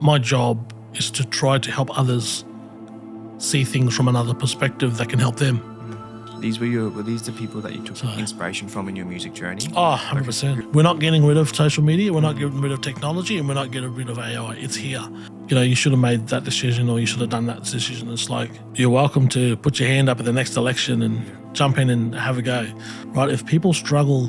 my job is to try to help others see things from another perspective that can help them. Were these the people that you took inspiration from in your music journey? Oh, 100%. We're not getting rid of social media, we're not getting rid of technology, and we're not getting rid of AI. It's here. You know, you should have made that decision or you should have done that decision. It's like, you're welcome to put your hand up at the next election and jump in and have a go, right? If people struggle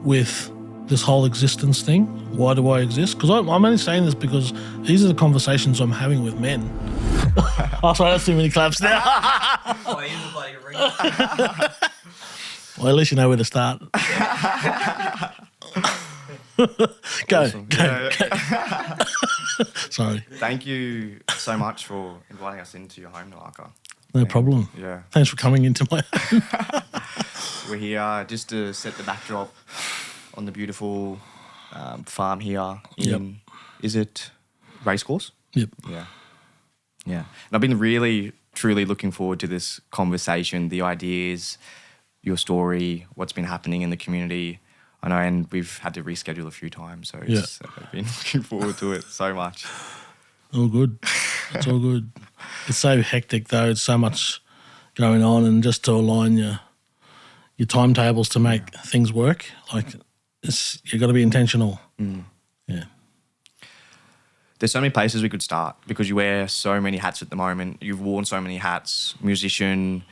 with this whole existence thing, why do I exist? Because I'm only saying this because these are the conversations I'm having with men. Oh, sorry, that's too many claps now. Well, at least you know where to start. Go. Sorry. Thank you so much for inviting us into your home, Namarca. No problem. Yeah. Thanks for coming into my home. We're here just to set the backdrop on the beautiful farm here in, is it Racecourse? Yep. Yeah. Yeah. And I've been really, truly looking forward to this conversation, the ideas, your story, what's been happening in the community. I know, and we've had to reschedule a few times, so I've been looking forward to it so much. All good. It's all good. It's so hectic though. It's so much going on, and just to align your timetables to make things work, like you've got to be intentional. Yeah. There's so many places we could start because you wear so many hats at the moment. You've worn so many hats, musician.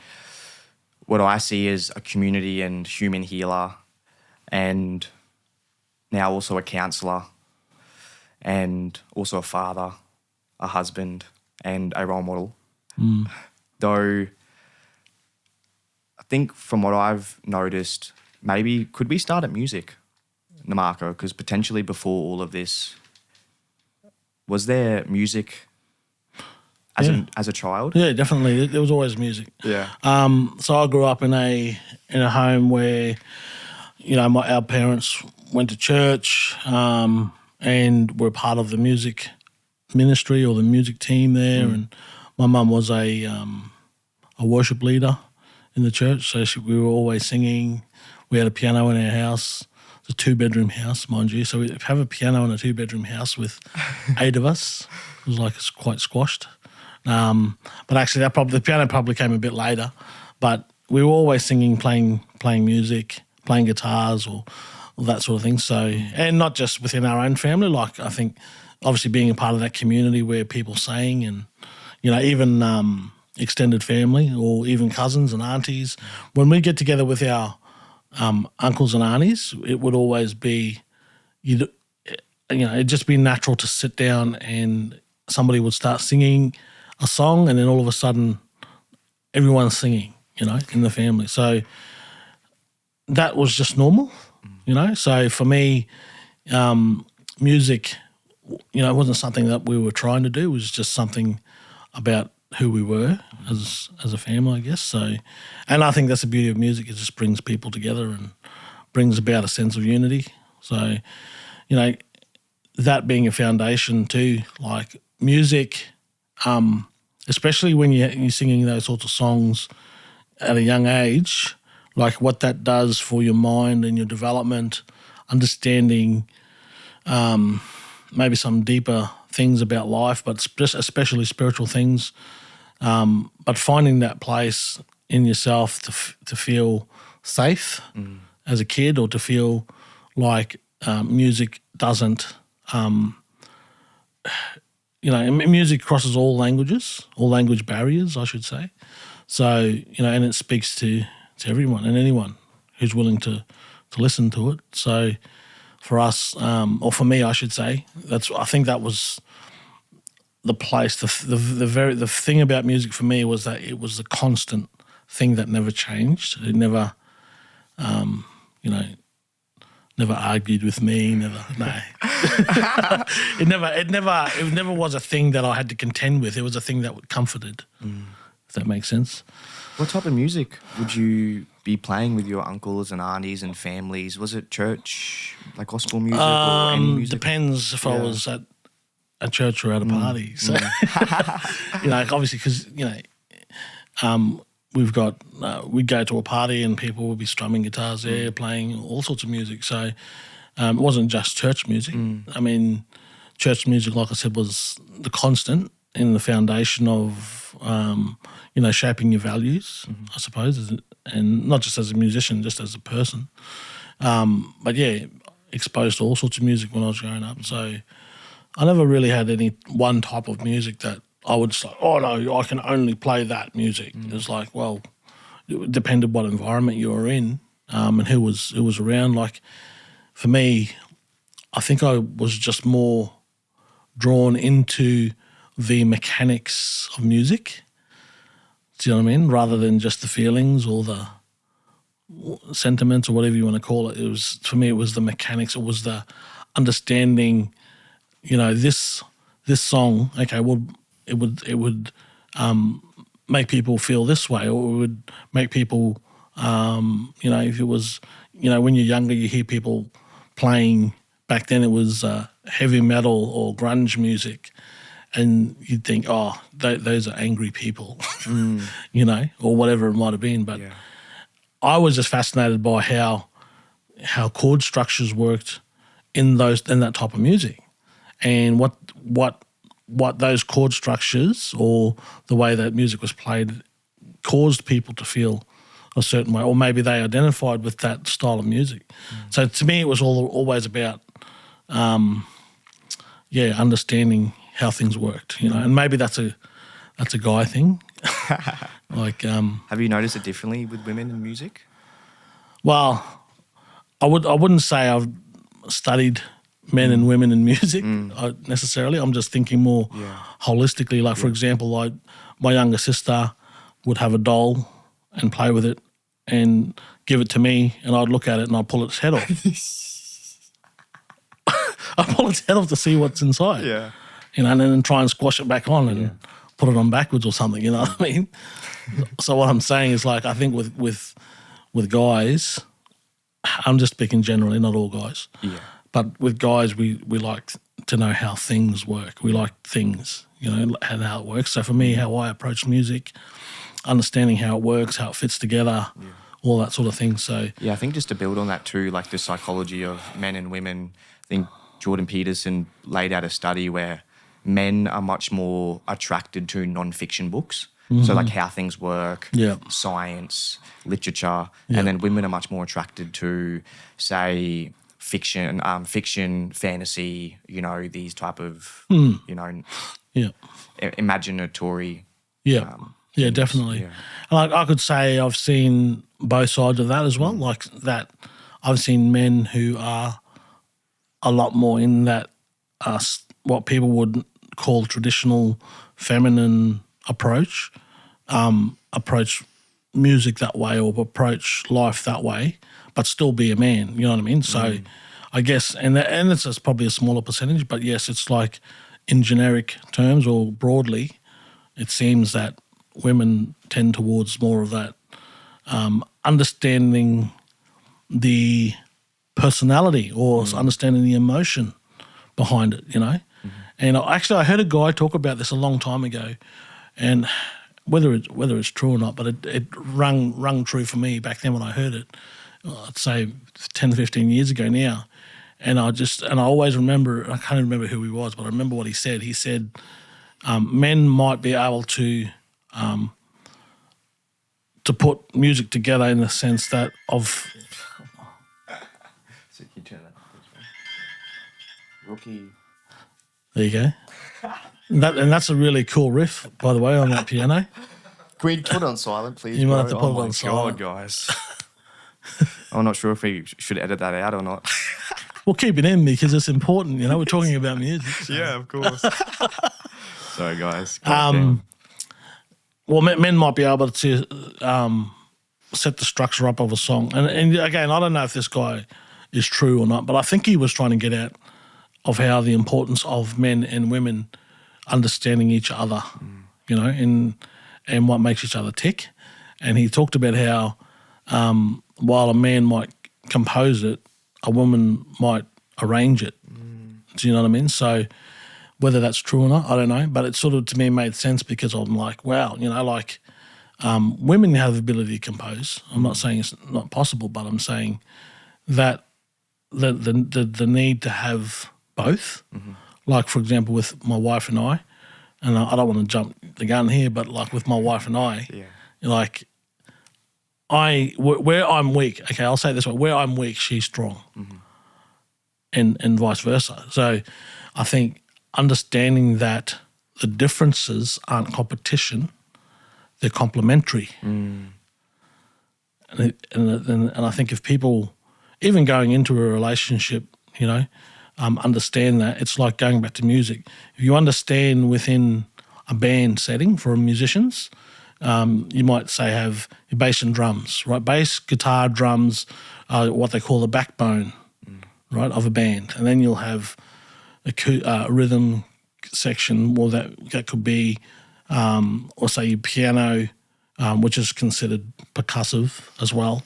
What I see is a community and human healer, and now also a counsellor, and also a father, a husband, and a role model. Though I think from what I've noticed, maybe could we start at music, Namarca? Because potentially before all of this, was there music as a child? Yeah, definitely. There was always music. Yeah. So I grew up in a home where, you know, our parents went to church and were part of the music ministry or the music team there, and my mum was a worship leader in the church, so we were always singing. We had a piano in our house. It's a 2-bedroom house, mind you, so we have a piano in a 2-bedroom house with 8 of us. It was like it's quite squashed. But actually the piano probably came a bit later, but we were always singing, playing music, playing guitars or that sort of thing. So, and not just within our own family, like I think obviously being a part of that community where people sang, and, you know, even extended family or even cousins and aunties. When we get together with our uncles and aunties, it would always be, you know, it'd just be natural to sit down and somebody would start singing a song, and then all of a sudden everyone's singing, you know, in the family. So that was just normal, you know. So for me, music, you know, it wasn't something that we were trying to do. It was just something about who we were as a family, I guess. So, and I think that's the beauty of music. It just brings people together and brings about a sense of unity. So, you know, that being a foundation too, like music, especially when you're singing those sorts of songs at a young age, like what that does for your mind and your development, understanding maybe some deeper things about life, but just especially spiritual things, but finding that place in yourself to feel safe as a kid, or to feel like music doesn't, you know, music crosses all languages, all language barriers, I should say. So, you know, and it speaks to everyone and anyone who's willing to listen to it. So for us, or for me, I should say, I think that was the place. The thing about music for me was that it was the constant thing that never changed. It never, you know, never argued with me. It never was a thing that I had to contend with. It was a thing that comforted. If that makes sense. What type of music would you be playing with your uncles and aunties and families? Was it church, like gospel music, or any music? Depends if I was at a church or at a party. So, you know, obviously, because, you know, we've got, we'd go to a party and people would be strumming guitars there, playing all sorts of music. So it wasn't just church music. I mean, church music, like I said, was the constant in the foundation of, shaping your values, I suppose, and not just as a musician, just as a person. But yeah, exposed to all sorts of music when I was growing up. So I never really had any one type of music that I would say, oh no, I can only play that music. It was like, well, it depended what environment you were in, and who was around. Like for me, I think I was just more drawn into the mechanics of music. Do you know what I mean? Rather than just the feelings or the sentiments or whatever you want to call it. For me, it was the mechanics. It was the understanding. This song. Okay, well, it would make people feel this way, or it would make people. If it was, when you're younger, you hear people playing. Back then, it was heavy metal or grunge music. And you'd think, oh, those are angry people, or whatever it might have been. But I was just fascinated by how chord structures worked in that type of music, and what those chord structures or the way that music was played caused people to feel a certain way, or maybe they identified with that style of music. So to me, it was always about, understanding how things worked, and maybe that's a guy thing. Like, have you noticed it differently with women in music? Well, I wouldn't say I've studied men and women in music necessarily. I'm just thinking more holistically. Like, for example, like my younger sister would have a doll and play with it and give it to me, and I'd look at it and I'd pull its head off. I'd pull its head off to see what's inside. Yeah. And then try and squash it back on and put it on backwards or something, you know what I mean? So what I'm saying is, like, I think with guys, I'm just speaking generally, not all guys. Yeah. But with guys, we like to know how things work. We like things, and how it works. So for me, how I approach music, understanding how it works, how it fits together, all that sort of thing. So yeah, I think just to build on that too, like the psychology of men and women, I think Jordan Peterson laid out a study where men are much more attracted to non-fiction books. So like how things work, science, literature, and then women are much more attracted to, say, fiction, fantasy, these type of, imaginatory. Yeah, definitely. Yeah. And I could say I've seen both sides of that as well. Like that, I've seen men who are a lot more in that what people would call traditional feminine approach music that way, or approach life that way, but still be a man. You know what I mean? So I guess, and it's just probably a smaller percentage, but yes, it's like in generic terms or broadly, it seems that women tend towards more of that understanding the personality or understanding the emotion behind it, And I heard a guy talk about this a long time ago, and whether it's true or not, but it rung true for me back then when I heard it. I'd say 10, 15 years ago now, and I always remember. I can't remember who he was, but I remember what he said. He said men might be able to put music together in the sense that of. So you turn that rookie. There you go. And that's a really cool riff, by the way, on that piano. Can we put it on silent, please? You might have to put it on silent. God, guys. I'm not sure if we should edit that out or not. We'll keep it in because it's important. We're talking about music. So. Yeah, of course. Sorry, guys. Well, men might be able to set the structure up of a song. And again, I don't know if this guy is true or not, but I think he was trying to get out of how the importance of men and women understanding each other, and what makes each other tick. And he talked about how while a man might compose it, a woman might arrange it. Do you know what I mean? So whether that's true or not, I don't know. But it sort of, to me, made sense because I'm like, wow, women have the ability to compose. I'm not saying it's not possible, but I'm saying that the need to have both Like, for example, with my wife and I don't want to jump the gun here, but like with my wife and I, like where I'm weak, okay, I'll say it this way, where I'm weak, she's strong, and vice versa. So I think understanding that the differences aren't competition, they're complementary. And I think if people, even going into a relationship, understand that, it's like going back to music. If you understand within a band setting for musicians, you might say have your bass and drums, right? Bass, guitar, drums are what they call the backbone, right, of a band. And then you'll have a rhythm section, or that could be, or say your piano, which is considered percussive as well,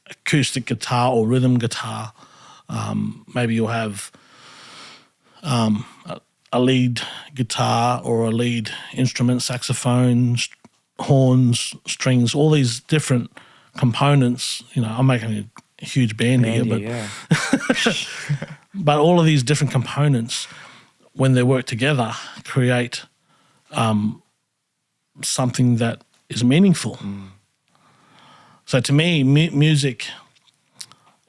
acoustic guitar or rhythm guitar. Maybe you'll have a lead guitar or a lead instrument, saxophone, horns, strings, all these different components. I'm making a huge band here, but but all of these different components, when they work together, create something that is meaningful. So to me, music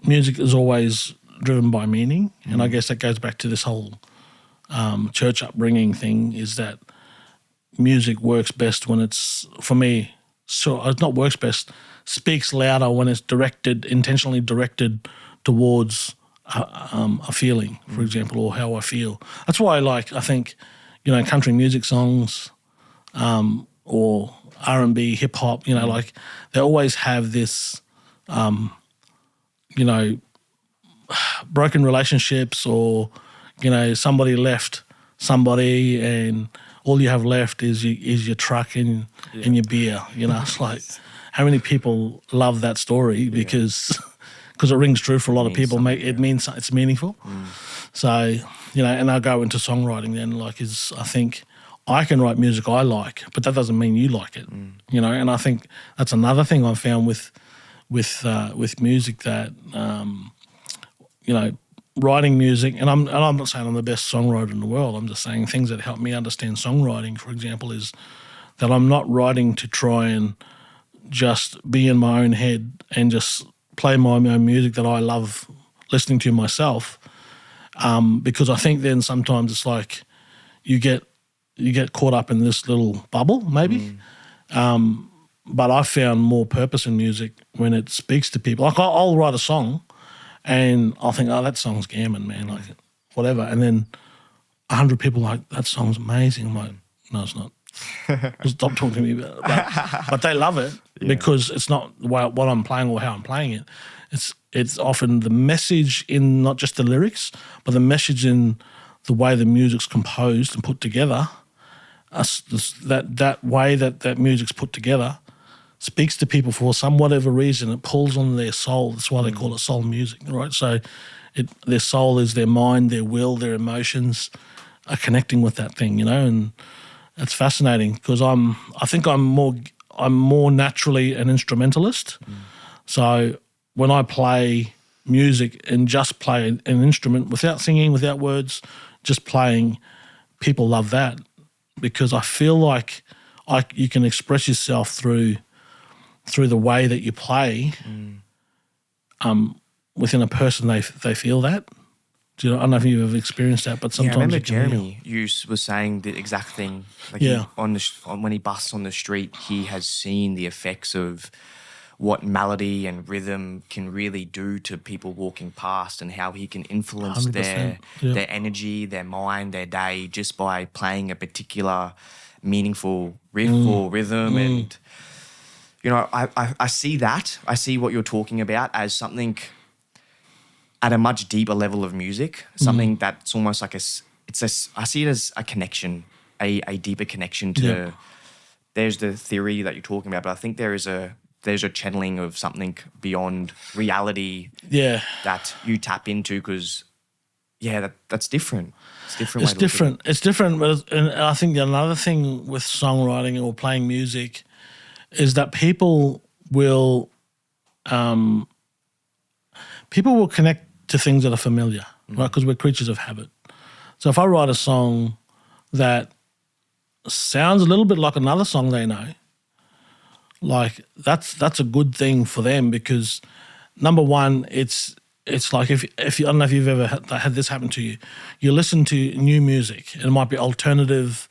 is always driven by meaning, and I guess that goes back to this whole church upbringing thing, is that music works best when it's, for me, so it's not works best, speaks louder when it's intentionally directed towards a feeling, for example, or how I feel. That's why I think, country music songs or R&B, hip hop, like they always have this, broken relationships, or, somebody left somebody and all you have left is your truck and your beer. It's like, how many people love that story because it rings true for a lot of people. It means it's meaningful. So, and I'll go into songwriting then, I think I can write music I like, but that doesn't mean you like it, and I think that's another thing I've found with music, that, writing music, and I'm not saying I'm the best songwriter in the world. I'm just saying things that help me understand songwriting, for example, is that I'm not writing to try and just be in my own head and just play my own music that I love listening to myself, because I think then sometimes it's like you get caught up in this little bubble maybe. But I found more purpose in music when it speaks to people. Like I'll write a song and I'll think, oh, that song's gammon, man, like whatever. And then 100 people are like, that song's amazing. I'm like, no, it's not. Stop talking to me about it. But they love it because it's not what I'm playing or how I'm playing it. It's often the message in not just the lyrics, but the message in the way the music's composed and put together. That way that music's put together speaks to people for some whatever reason. It pulls on their soul. That's why they call it soul music, right? So their soul is their mind, their will, their emotions are connecting with that thing, and it's fascinating because I think I'm more naturally an instrumentalist. So when I play music and just play an instrument without singing, without words, just playing, people love that because I feel like you can express yourself through the way that you play. Within a person, they feel that. I don't know if you've ever experienced that, but sometimes I remember Jeremy was saying the exact thing. Like when he busts on the street, he has seen the effects of what melody and rhythm can really do to people walking past, and how he can influence their energy, their mind, their day, just by playing a particular meaningful riff or rhythm. And I see that. I see what you're talking about as something at a much deeper level of music, something that's almost like I see it as a connection, a deeper connection to. There's the theory that you're talking about, but I think there's a channeling of something beyond reality. That you tap into because, that's different. It's different. It's different. But and I think another thing with songwriting or playing music is that people will connect to things that are familiar, right? Because we're creatures of habit. So if I write a song that sounds a little bit like another song they know, like that's a good thing for them, because number one, it's like if you, I don't know if you've ever had this happen to you. You listen to new music, and it might be alternative.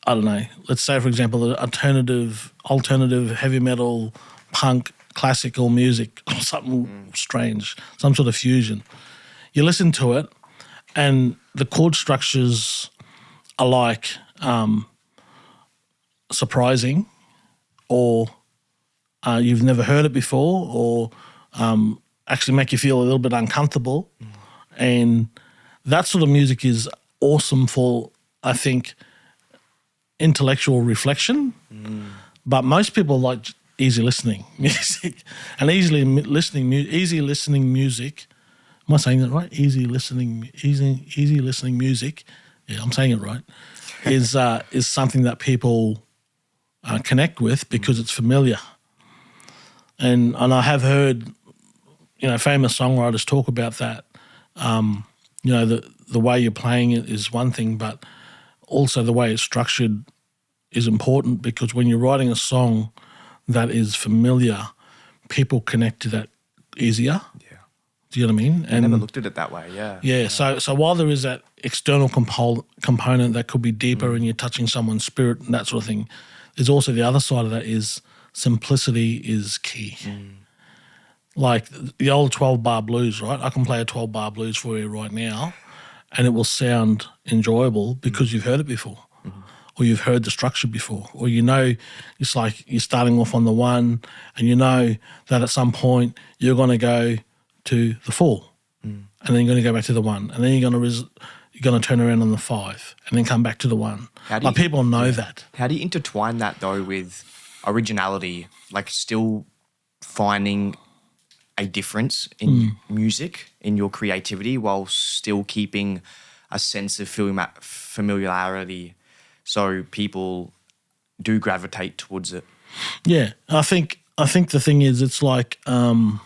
I don't know. Let's say, for example, alternative heavy metal, punk, classical music, or something strange, some sort of fusion. You listen to it, and the chord structures are like surprising, or you've never heard it before, or actually make you feel a little bit uncomfortable. And that sort of music is awesome for, I think, intellectual reflection. But most people like easy listening music, and easy listening music. Am I saying that right? Easy listening music. Yeah, I'm saying it right. Is something that people connect with because it's familiar. And I have heard, famous songwriters talk about that. The way you're playing it is one thing, but also the way it's structured is important, because when you're writing a song that is familiar, people connect to that easier. Yeah. Do you know what I mean? I never looked at it that way, yeah. Yeah, so while there is that external component that could be deeper and you're touching someone's spirit and that sort of thing, there's also the other side of that is simplicity is key. Like the old 12-bar blues, right? I can play a 12-bar blues for you right now and it will sound enjoyable because you've heard it before, or you've heard the structure before, or it's like you're starting off on the one and you know that at some point you're going to go to the 4 and then you're going to go back to the 1 and then you're going to turn around on the 5 and then come back to the 1. Like people know that. How do you intertwine that though with originality, like still finding a difference in music, in your creativity, while still keeping a sense of familiarity so people do gravitate towards it? Yeah, I think the thing is, it's like I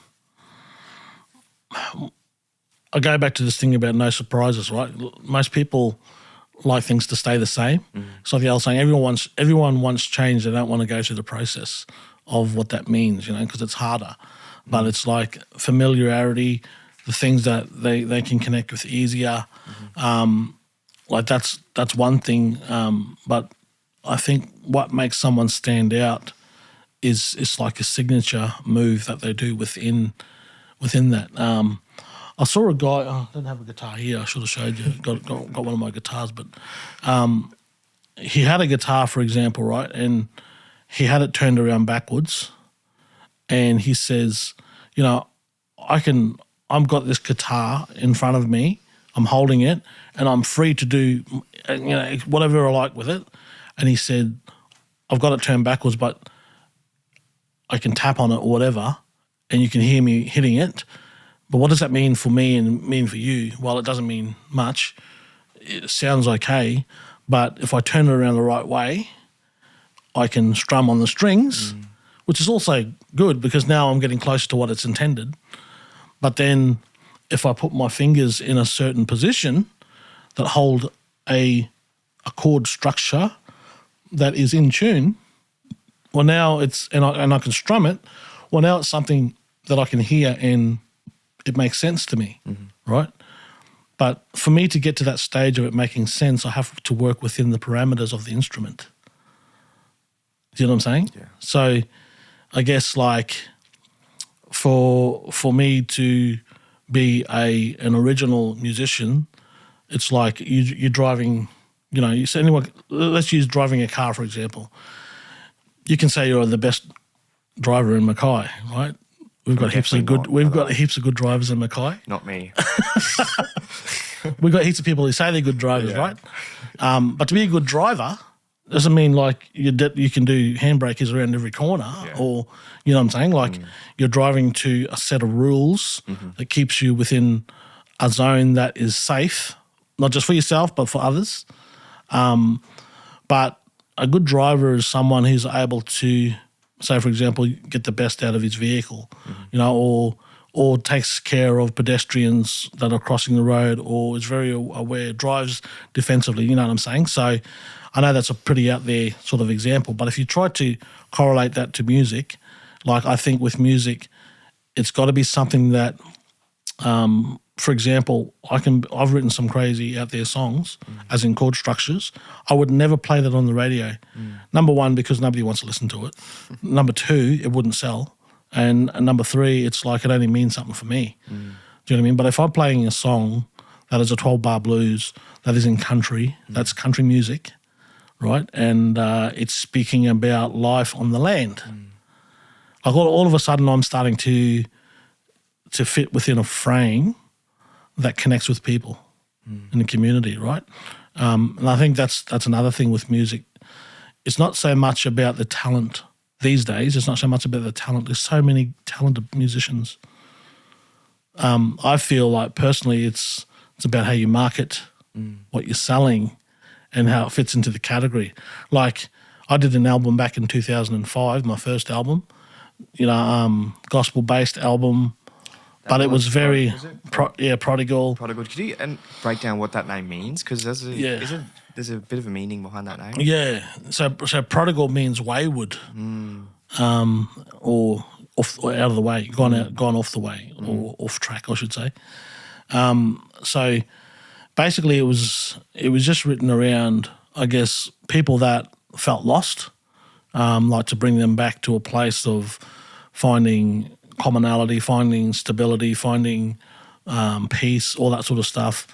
go back to this thing about no surprises, right? Most people like things to stay the same. It's like the old saying, everyone wants change. They don't want to go through the process of what that means, because it's harder. But it's like familiarity, the things that they can connect with easier. Like that's one thing. But I think what makes someone stand out is it's like a signature move that they do within that. I saw a guy. I don't have a guitar here. I should have showed you. Got one of my guitars, but he had a guitar, for example, right, and he had it turned around backwards, and he says, I've got this guitar in front of me. I'm holding it, and I'm free to do, whatever I like with it. And he said, I've got it turned backwards, but I can tap on it or whatever, and you can hear me hitting it. But what does that mean for me and mean for you? Well, it doesn't mean much. It sounds okay, but if I turn it around the right way, I can strum on the strings, which is also good because now I'm getting closer to what it's intended. But then if I put my fingers in a certain position that hold a chord structure that is in tune, well, now and I can strum it, well, now it's something that I can hear and it makes sense to me, right? But for me to get to that stage of it making sense, I have to work within the parameters of the instrument. Do you know what I'm saying? Yeah. So I guess like for me to be an original musician, it's like you're driving, you say let's use driving a car, for example. You can say you're the best driver in Mackay, right? We've got heaps of good drivers in Mackay. Not me. We've got heaps of people who say they're good drivers, right? But to be a good driver doesn't mean like you can do handbrakes around every corner, or you know what I'm saying? Like you're driving to a set of rules that keeps you within a zone that is safe, not just for yourself but for others. But a good driver is someone who's able to, say, for example, get the best out of his vehicle, or or takes care of pedestrians that are crossing the road, or is very aware, drives defensively, you know what I'm saying? So I know that's a pretty out there sort of example, but if you try to correlate that to music, like I think with music, it's got to be something that, for example, I've written some crazy out there songs, as in chord structures. I would never play that on the radio. Number one, because nobody wants to listen to it. Number two, it wouldn't sell. And number three, it's like it only means something for me. Do you know what I mean? But if I'm playing a song that is a 12-bar blues, that is in country, that's country music, right? And it's speaking about life on the land. Like all of a sudden I'm starting to fit within a frame that connects with people in the community, right? And I think that's another thing with music. It's not so much about the talent these days. It's not so much about the talent. There's so many talented musicians. I feel like personally it's about how you market what you're selling and how it fits into the category. Like I did an album back in 2005, my first album, gospel-based album, but it was very, Prodigal. Prodigal. Could you break down what that name means? Because there's a bit of a meaning behind that name. Yeah. So prodigal means wayward, or out of the way, gone off the way, or off track, I should say. So basically, it was just written around, I guess, people that felt lost, like to bring them back to a place of finding commonality, finding stability, finding peace, all that sort of stuff.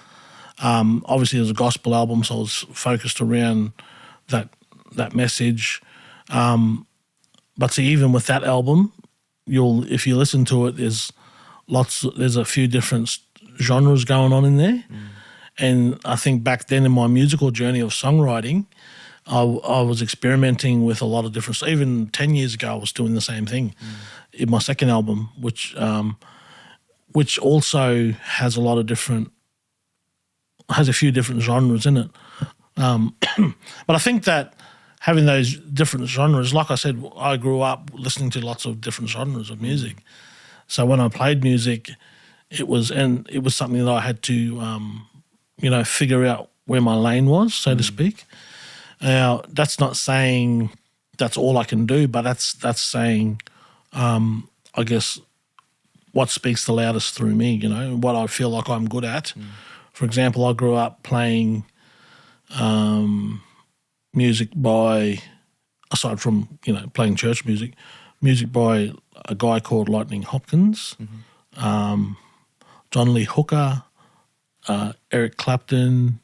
Obviously, it was a gospel album, so I was focused around that message. But see, even with that album, if you listen to it, there's a few different genres going on in there. And I think back then in my musical journey of songwriting, I was experimenting with a lot of different. Even 10 years ago, I was doing the same thing in my second album, which also has a few different genres in it. But I think that having those different genres, like I said, I grew up listening to lots of different genres of music. So when I played music, it was something that I had to, figure out where my lane was, so to speak. Now, that's not saying that's all I can do, but that's saying, I guess, what speaks the loudest through me, what I feel like I'm good at. For example, I grew up playing music by, aside from, playing church music by a guy called Lightning Hopkins, John Lee Hooker, Eric Clapton,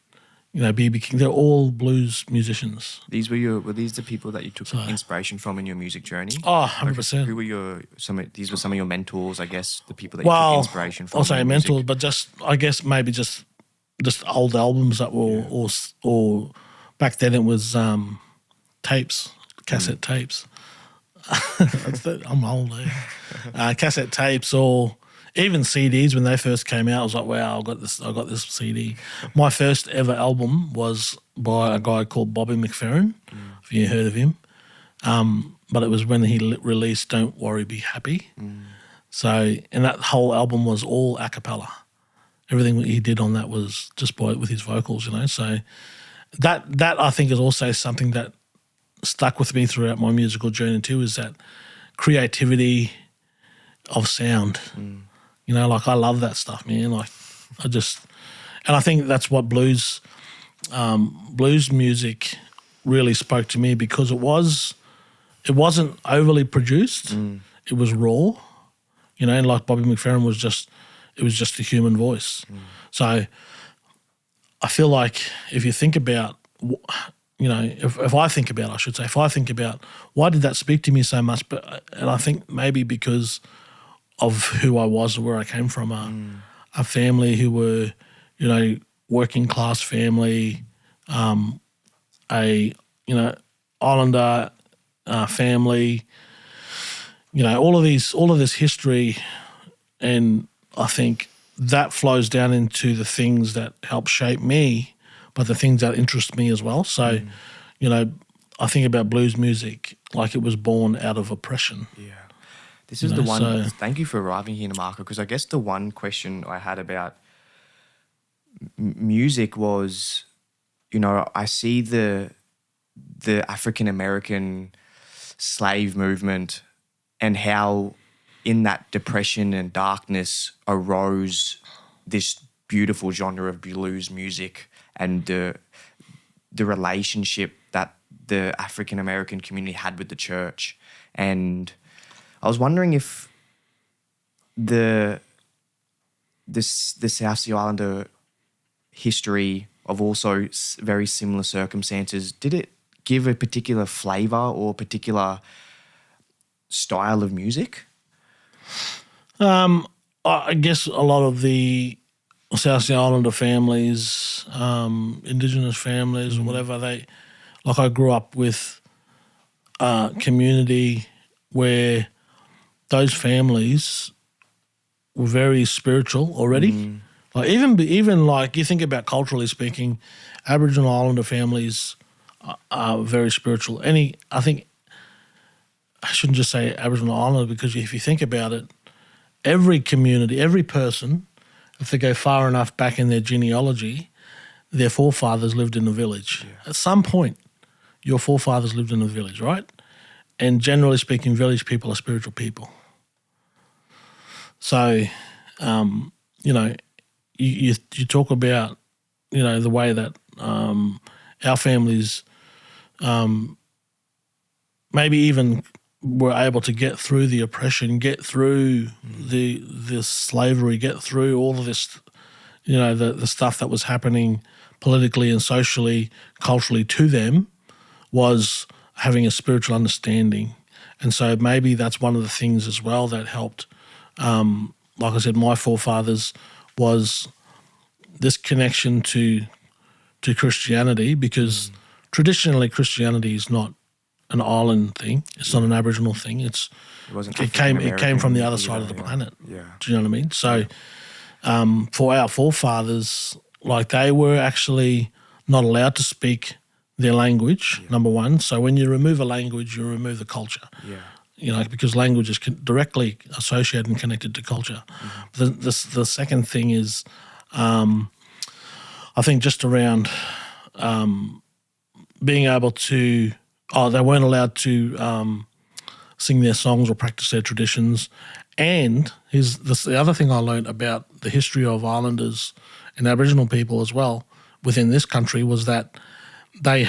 B.B. King. They're all blues musicians. Were these the people that you took inspiration from in your music journey? Oh, 100%. Who were these were some of your mentors, I guess, the people that you took inspiration from? I'll say mentors, but maybe just old albums that were, or back then it was tapes, cassette tapes. I'm old, cassette tapes, or even CDs when they first came out. I was like, wow, I got this CD. My first ever album was by a guy called Bobby McFerrin, if you heard of him. But it was when he released Don't Worry, Be Happy. So, and that whole album was all a cappella. Everything he did on that was just with his vocals, So that I think is also something that stuck with me throughout my musical journey too, is that creativity of sound. Like I love that stuff, man. Like and I think that's what blues music really spoke to me, because it wasn't overly produced. It was raw, and like Bobby McFerrin was just a human voice. So I feel like if you think about, if I think about why did that speak to me so much, and I think maybe because of who I was or where I came from, a family who were, working class family, Islander family, all of this history, and I think that flows down into the things that help shape me, but the things that interest me as well. So, I think about blues music like it was born out of oppression. Yeah. This is the one. Thank you for arriving here, Namarca, because I guess the one question I had about music was, I see the African American slave movement and how in that depression and darkness arose this beautiful genre of blues music and the relationship that the African American community had with the church. And I was wondering if the South Sea Islander history of also very similar circumstances, did it give a particular flavour or particular style of music? I guess a lot of the South Sea Islander families, Indigenous families or whatever, I grew up with a community where those families were very spiritual already. Like even like you think about culturally speaking, Aboriginal Islander families are very spiritual. I think I shouldn't just say Aboriginal Islander, because if you think about it, every community, every person, if they go far enough back in their genealogy, their forefathers lived in a village. Yeah. At some point, your forefathers lived in a village, right? And generally speaking, village people are spiritual people. So, you talk about, the way that our families maybe even were able to get through the oppression, get through the slavery, get through all of this, the stuff that was happening politically and socially, culturally to them, was having a spiritual understanding. And so maybe that's one of the things as well that helped. Like I said, my forefathers was this connection to Christianity, because traditionally Christianity is not an island thing. It's not an Aboriginal thing. It came from the other side of the planet. Yeah. Do you know what I mean? So for our forefathers, like, they were actually not allowed to speak their language, number one. So when you remove a language, you remove the culture. Yeah. Because language is directly associated and connected to culture. The second thing is, I think just around being able to, they weren't allowed to sing their songs or practice their traditions. And the other thing I learned about the history of Islanders and Aboriginal people as well within this country was that they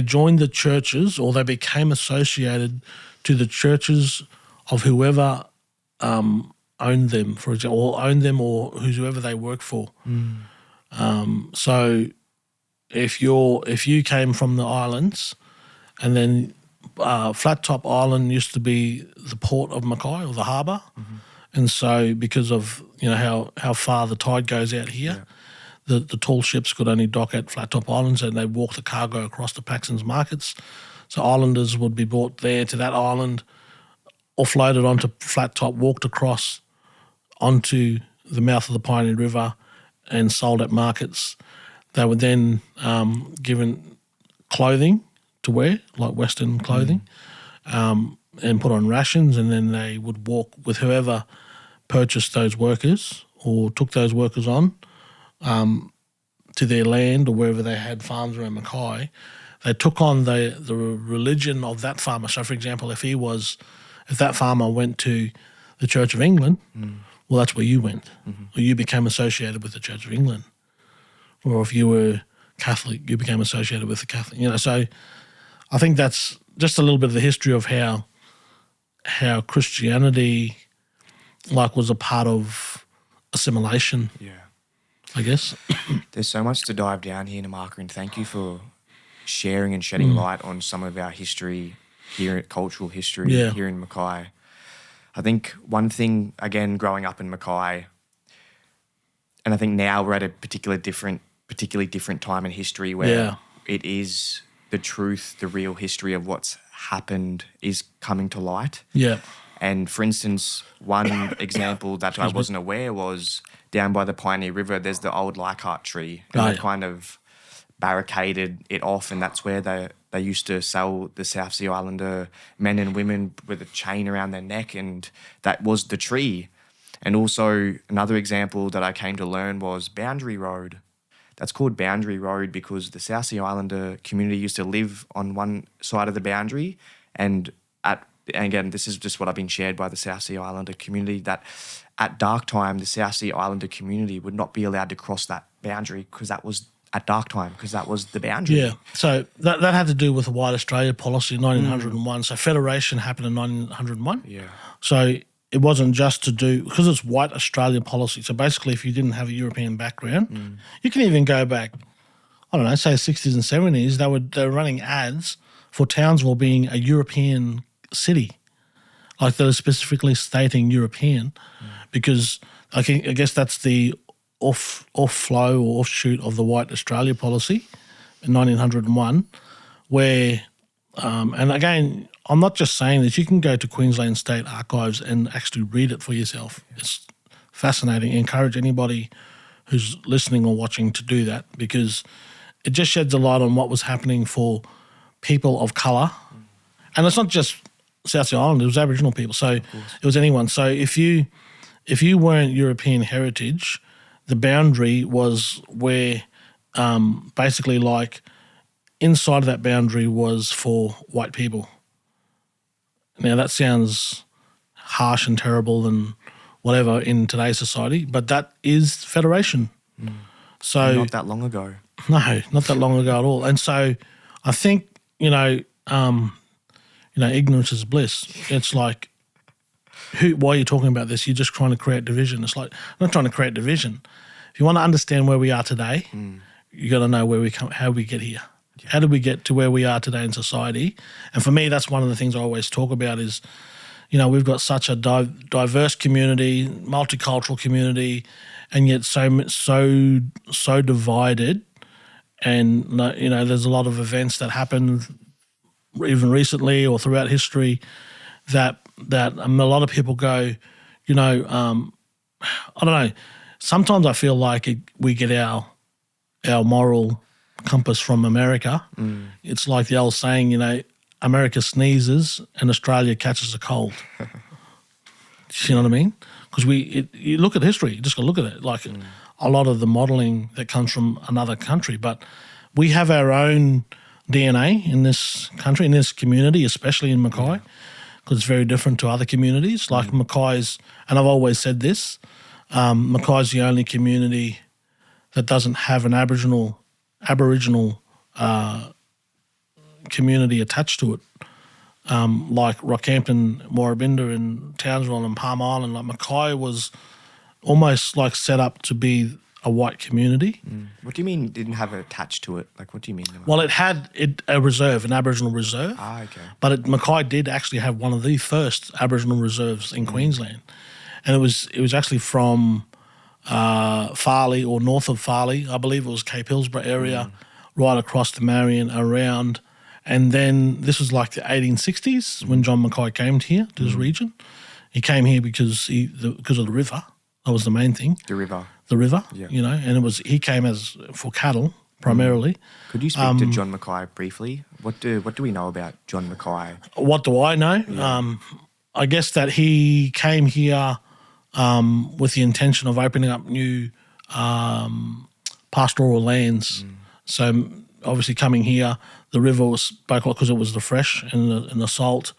joined the churches, or they became associated to the churches of whoever owned them, for example, or whoever they work for. So if you came from the islands, and then Flat Top Island used to be the port of Mackay, or the harbour, and so because of how far the tide goes out here, the tall ships could only dock at Flat Top Islands, and they walk the cargo across to Paxton's markets. So islanders would be brought there to that island, offloaded onto Flat Top, walked across onto the mouth of the Pioneer River, and sold at markets. They were then given clothing to wear, like Western clothing, and put on rations, and then they would walk with whoever purchased those workers or took those workers on to their land or wherever they had farms around Mackay. They took on the religion of that farmer. So, for example, if that farmer went to the Church of England, well, that's where you went, or you became associated with the Church of England. Or if you were Catholic, you became associated with the Catholic. So I think that's just a little bit of the history of how Christianity was a part of assimilation. Yeah, I guess. There's so much to dive down here, Namarca, and thank you for sharing and shedding light on some of our history here, cultural history here in Mackay. I think one thing, again, growing up in Mackay, and I think now we're at a particularly different time in history where it is the truth, the real history of what's happened is coming to light. Yeah. And for instance, one example that I wasn't aware was down by the Pioneer River, there's the old Leichhardt tree. And that kind of barricaded it off, and that's where they used to sell the South Sea Islander men and women with a chain around their neck, and that was the tree. And also another example that I came to learn was Boundary Road. That's called Boundary Road because the South Sea Islander community used to live on one side of the boundary, and again, this is just what I've been shared by the South Sea Islander community, that at dark time, the South Sea Islander community would not be allowed to cross that boundary because that was at dark time, because that was the boundary. Yeah, so that had to do with the White Australia policy in 1901. So federation happened in 1901. Yeah. So it wasn't just to do, because it's White Australia policy. So basically, if you didn't have a European background, you can even go back, I don't know, say 60s and 70s, they were running ads for Townsville being a European city. Like they're specifically stating European because I guess that's the off-flow or offshoot of the White Australia policy in 1901 where, and again, I'm not just saying this, you can go to Queensland State Archives and actually read it for yourself. It's fascinating. I encourage anybody who's listening or watching to do that because it just sheds a light on what was happening for people of colour. And it's not just South Sea Island, it was Aboriginal people. So it was anyone. So if you weren't European heritage, the boundary was where basically like inside of that boundary was for white people. Now that sounds harsh and terrible and whatever in today's society, but that is federation. So Not that long ago. No, not that long ago at all. And so I think, ignorance is bliss. It's like, why are you talking about this? You're just trying to create division. It's like, I'm not trying to create division. If you want to understand where we are today, you got to know where we come, how we get here. Yeah. How did we get to where we are today in society? And for me, that's one of the things I always talk about is, we've got such a diverse community, multicultural community, and yet so divided. And, there's a lot of events that happen even recently or throughout history that a lot of people go, I don't know, sometimes I feel like we get our moral compass from America. It's like the old saying, America sneezes and Australia catches a cold. You know what I mean? Because you look at history, you just got to look at it. Like a lot of the modelling that comes from another country, but we have our own DNA in this country, in this community, especially in Mackay, because it's very different to other communities. Like Mackay's, and I've always said this, Mackay's the only community that doesn't have an Aboriginal community attached to it. Like Rockhampton, Morabinda and Townsville and Palm Island, like Mackay was almost like set up to be a white community. What do you mean didn't have it attached to it? Like, what do you mean? Well, it had a reserve, an Aboriginal reserve. Ah, okay. But Mackay did actually have one of the first Aboriginal reserves in Queensland. And it was actually from Farley or north of Farley. I believe it was Cape Hillsborough area, right across to Marion, around. And then this was like the 1860s when John Mackay came here to this region. He came here because of the river. That was the main thing. The river. Yeah. And he came for cattle primarily. Could you speak to John Mackay briefly? What do we know about John Mackay? What do I know? Yeah. I guess that he came here with the intention of opening up new pastoral lands. So obviously coming here, the river was spoke a lot because it was the fresh and the salt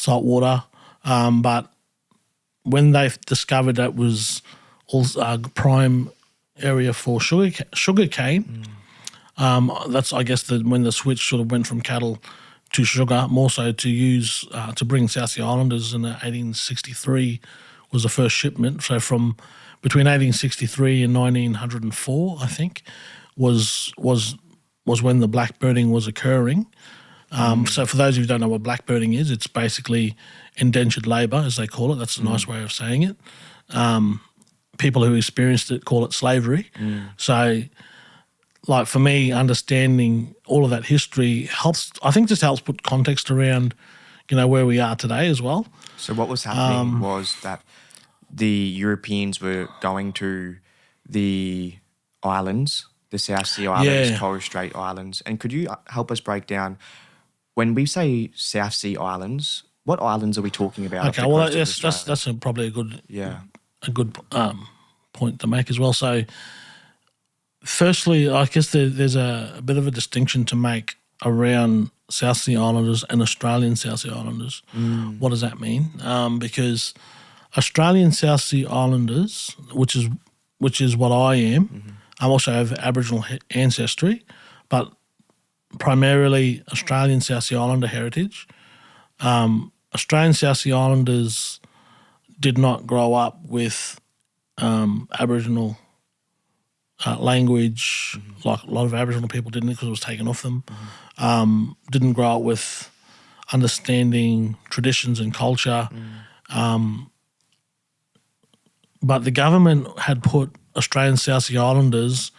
water. But when they discovered that was also prime area for sugar cane, that's I guess when the switch sort of went from cattle to sugar, more so to use to bring South Sea Islanders in 1863 was the first shipment. So from between 1863 and 1904, I think, was when the blackbirding was occurring. So for those of you who don't know what blackbirding is, it's basically indentured labour, as they call it. That's a nice way of saying it. People who experienced it call it slavery. So, like for me, understanding all of that history helps put context around, where we are today as well. So what was happening was that the Europeans were going to the islands the South Sea Islands, Yeah. Torres Strait Islands. And could you help us break down, when we say South Sea Islands, what islands are we talking about? Okay, off the well, coast of Australia? that's probably Yeah. a good point to make as well. So, firstly, I guess there's a bit of a distinction to make around South Sea Islanders and Australian South Sea Islanders. What does that mean? Because Australian South Sea Islanders, which is what I am, I also have Aboriginal ancestry, but primarily Australian South Sea Islander heritage. Australian South Sea Islanders did not grow up with Aboriginal language, like a lot of Aboriginal people didn't, because it was taken off them. Didn't grow up with understanding traditions and culture. But the government had put Australian South Sea Islanders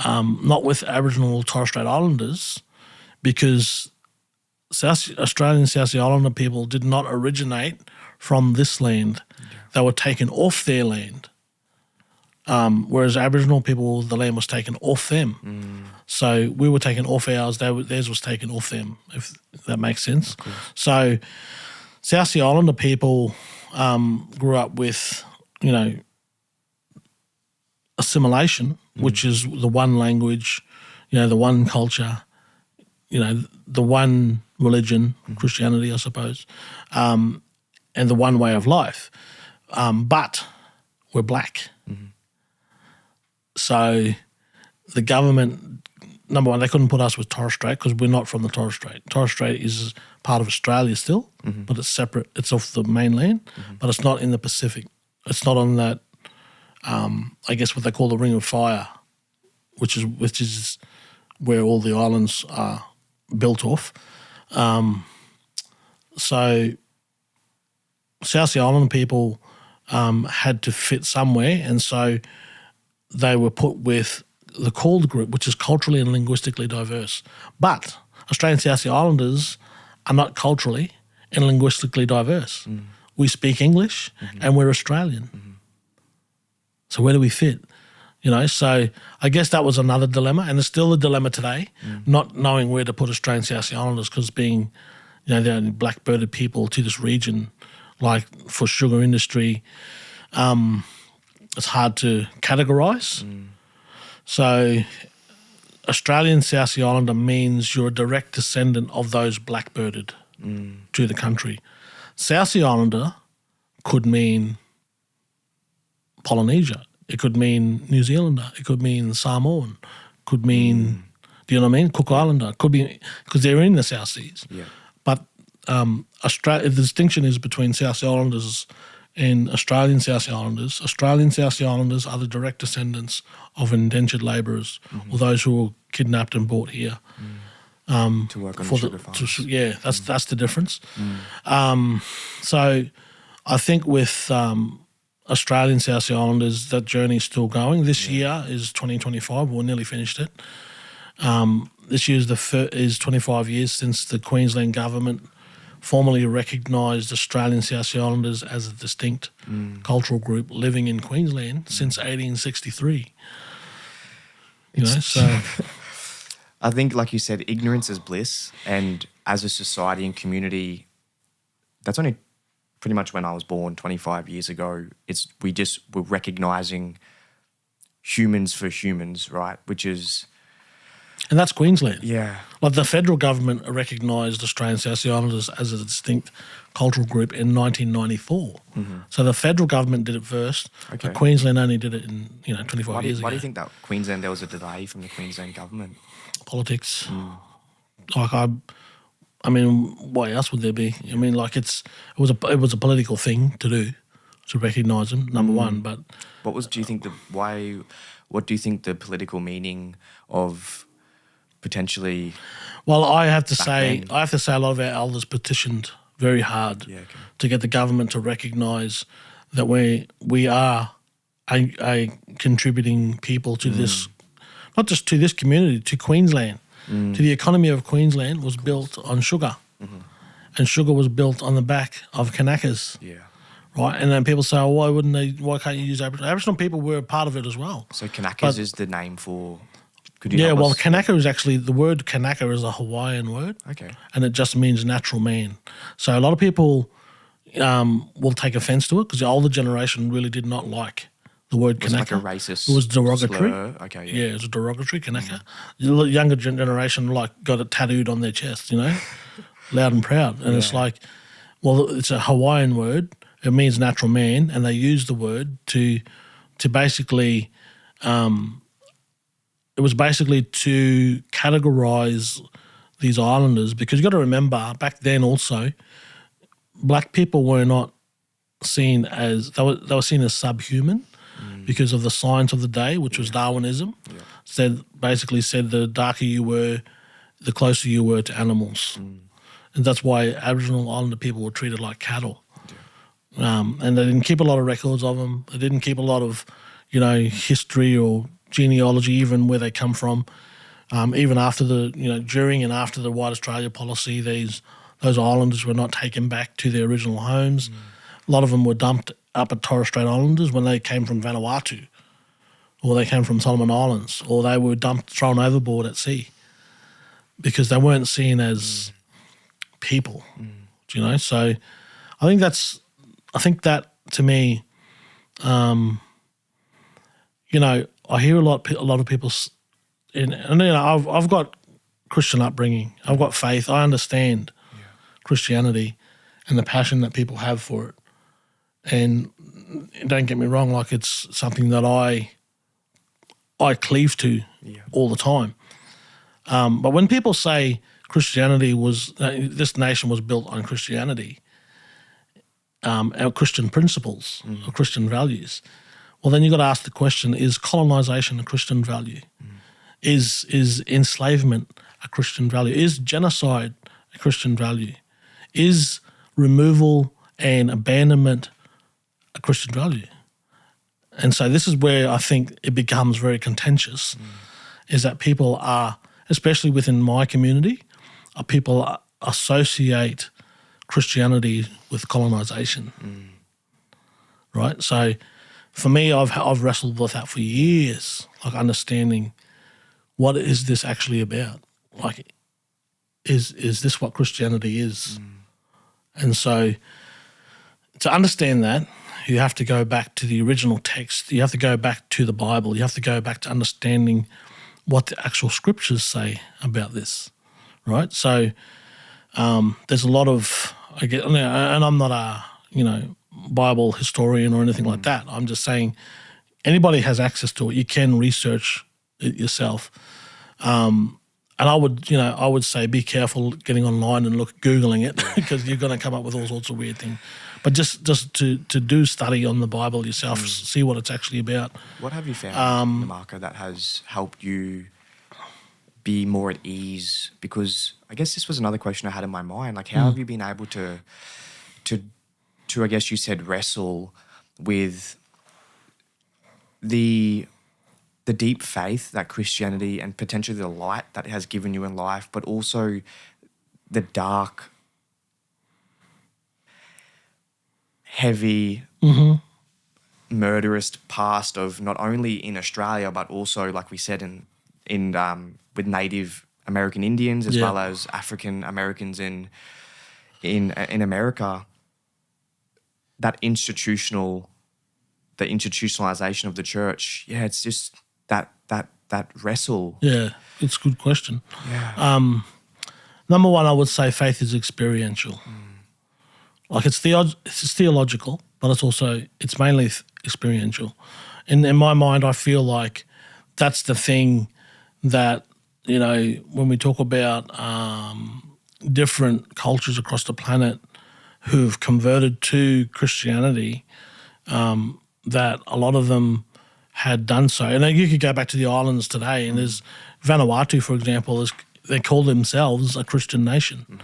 not with Aboriginal or Torres Strait Islanders, because Australian South Sea Islander people did not originate from this land. They were taken off their land. Whereas Aboriginal people, the land was taken off them. So we were taken off ours, theirs was taken off them, if that makes sense. So South Sea Islander people grew up with, assimilation, which is the one language, the one culture, the one religion, Christianity, I suppose, and the one way of life. But we're black. So the government, number one, they couldn't put us with Torres Strait because we're not from the Torres Strait. Torres Strait is part of Australia still, but it's separate. It's off the mainland, but it's not in the Pacific. It's not on that, I guess what they call the Ring of Fire, which is where all the islands are built off. So South Sea Island people had to fit somewhere, and so they were put with the called group, which is culturally and linguistically diverse. But Australian South Sea Islanders are not culturally and linguistically diverse. We speak English and we're Australian. So where do we fit? So I guess that was another dilemma, and it's still a dilemma today, not knowing where to put Australian South Sea Islanders, because being, the only black-birded people to this region, like for sugar industry, it's hard to categorise. So Australian South Sea Islander means you're a direct descendant of those black-birded to the country. South Sea Islander could mean Polynesia. It could mean New Zealander. It could mean Samoan. Could mean, do you know what I mean? Cook Islander. Could be, because they're in the South Seas. Yeah. But the distinction is between South Sea Islanders and Australian South Sea Islanders. Australian South Sea Islanders are the direct descendants of indentured labourers, or those who were kidnapped and brought here. To work on the sugar farms. That's the difference. So I think with Australian South Sea Islanders, that journey is still going. This year is 2025. We're nearly finished it. This year is 25 years since the Queensland government formally recognised Australian South Sea Islanders as a distinct cultural group living in Queensland since 1863. So I think, like you said, ignorance is bliss, and as a society and community, that's only pretty much when I was born 25 years ago. We're recognising humans for humans, right? And that's Queensland. Yeah. Like the federal government recognised Australian South Sea Islanders as a distinct cultural group in 1994. So the federal government did it first, but Queensland only did it in 25 years ago. Why do you think that there was a delay from the Queensland government? Politics. Like I mean, why else would there be? I mean, like it was a political thing to do, to recognise them. Number one, but what do you think the political meaning of potentially? Well, I have to say a lot of our elders petitioned very hard to get the government to recognise that we are a contributing people to this, not just to this community, to Queensland. To the economy of Queensland was built on sugar, and sugar was built on the back of Kanakas. Yeah. Right, and then people say, oh, why can't you use Aboriginal? Aboriginal people were a part of it as well. So Kanakas is the name for Could you Yeah, help well, us? Kanaka is actually, the word Kanaka is a Hawaiian word. Okay. And it just means natural man. So a lot of people will take offense to it because the older generation really did not like the word Was it Kanaka. like a racist It was derogatory. slur? Okay, Yeah, yeah. it was derogatory, Kanaka. The younger generation got it tattooed on their chest, loud and proud. And it's Yeah. like, well, it's a Hawaiian word. It means natural man, and they use the word to basically, it was basically to categorize these islanders, because you got to remember back then also, black people were not seen as, they were seen as subhuman because of the science of the day, which was Darwinism. Basically said the darker you were, the closer you were to animals. And that's why Aboriginal Islander people were treated like cattle. And they didn't keep a lot of records of them. They didn't keep a lot of, history or genealogy, even where they come from. Even after during and after the White Australia policy, those islanders were not taken back to their original homes. A lot of them were dumped up at Torres Strait Islanders when they came from Vanuatu, or they came from Solomon Islands, or they were thrown overboard at sea because they weren't seen as people. So I think that to me, I hear a lot of people, I've got Christian upbringing, I've got faith, I understand Christianity and the passion that people have for it. And don't get me wrong, like it's something that I cleave to all the time. But when people say Christianity this nation was built on Christianity, our Christian principles or Christian values, well, then you've got to ask the question, is colonization a Christian value? Is enslavement a Christian value? Is genocide a Christian value? Is removal and abandonment a Christian value? And so this is where I think it becomes very contentious, is that people are, especially within my community, people associate Christianity with colonization, right? So for me, I've wrestled with that for years, like understanding what is this actually about? Like, is this what Christianity is? And so to understand that, you have to go back to the original text. You have to go back to the Bible. You have to go back to understanding what the actual scriptures say about this, right? So there's a lot of, and I'm not a, Bible historian or anything like that. I'm just saying anybody has access to it. You can research it yourself. And I would say be careful getting online and Googling it because you're going to come up with all sorts of weird things. But just to do study on the Bible yourself, see what it's actually about. What have you found, Namarca, that has helped you be more at ease? Because I guess this was another question I had in my mind. Like, how have you been able to, I guess you said, wrestle with the deep faith that Christianity and potentially the light that it has given you in life, but also the dark, heavy, murderous past of not only in Australia but also, like we said, in with Native American Indians as well as African Americans in America. That the institutionalization of the church, it's just that wrestle. Yeah, it's a good question. Yeah. Number one, I would say faith is experiential. Like it's theological, but it's mainly experiential. In my mind, I feel like that's the thing that, when we talk about different cultures across the planet who've converted to Christianity, that a lot of them had done so. And you could go back to the islands today, and there's Vanuatu, for example, they call themselves a Christian nation.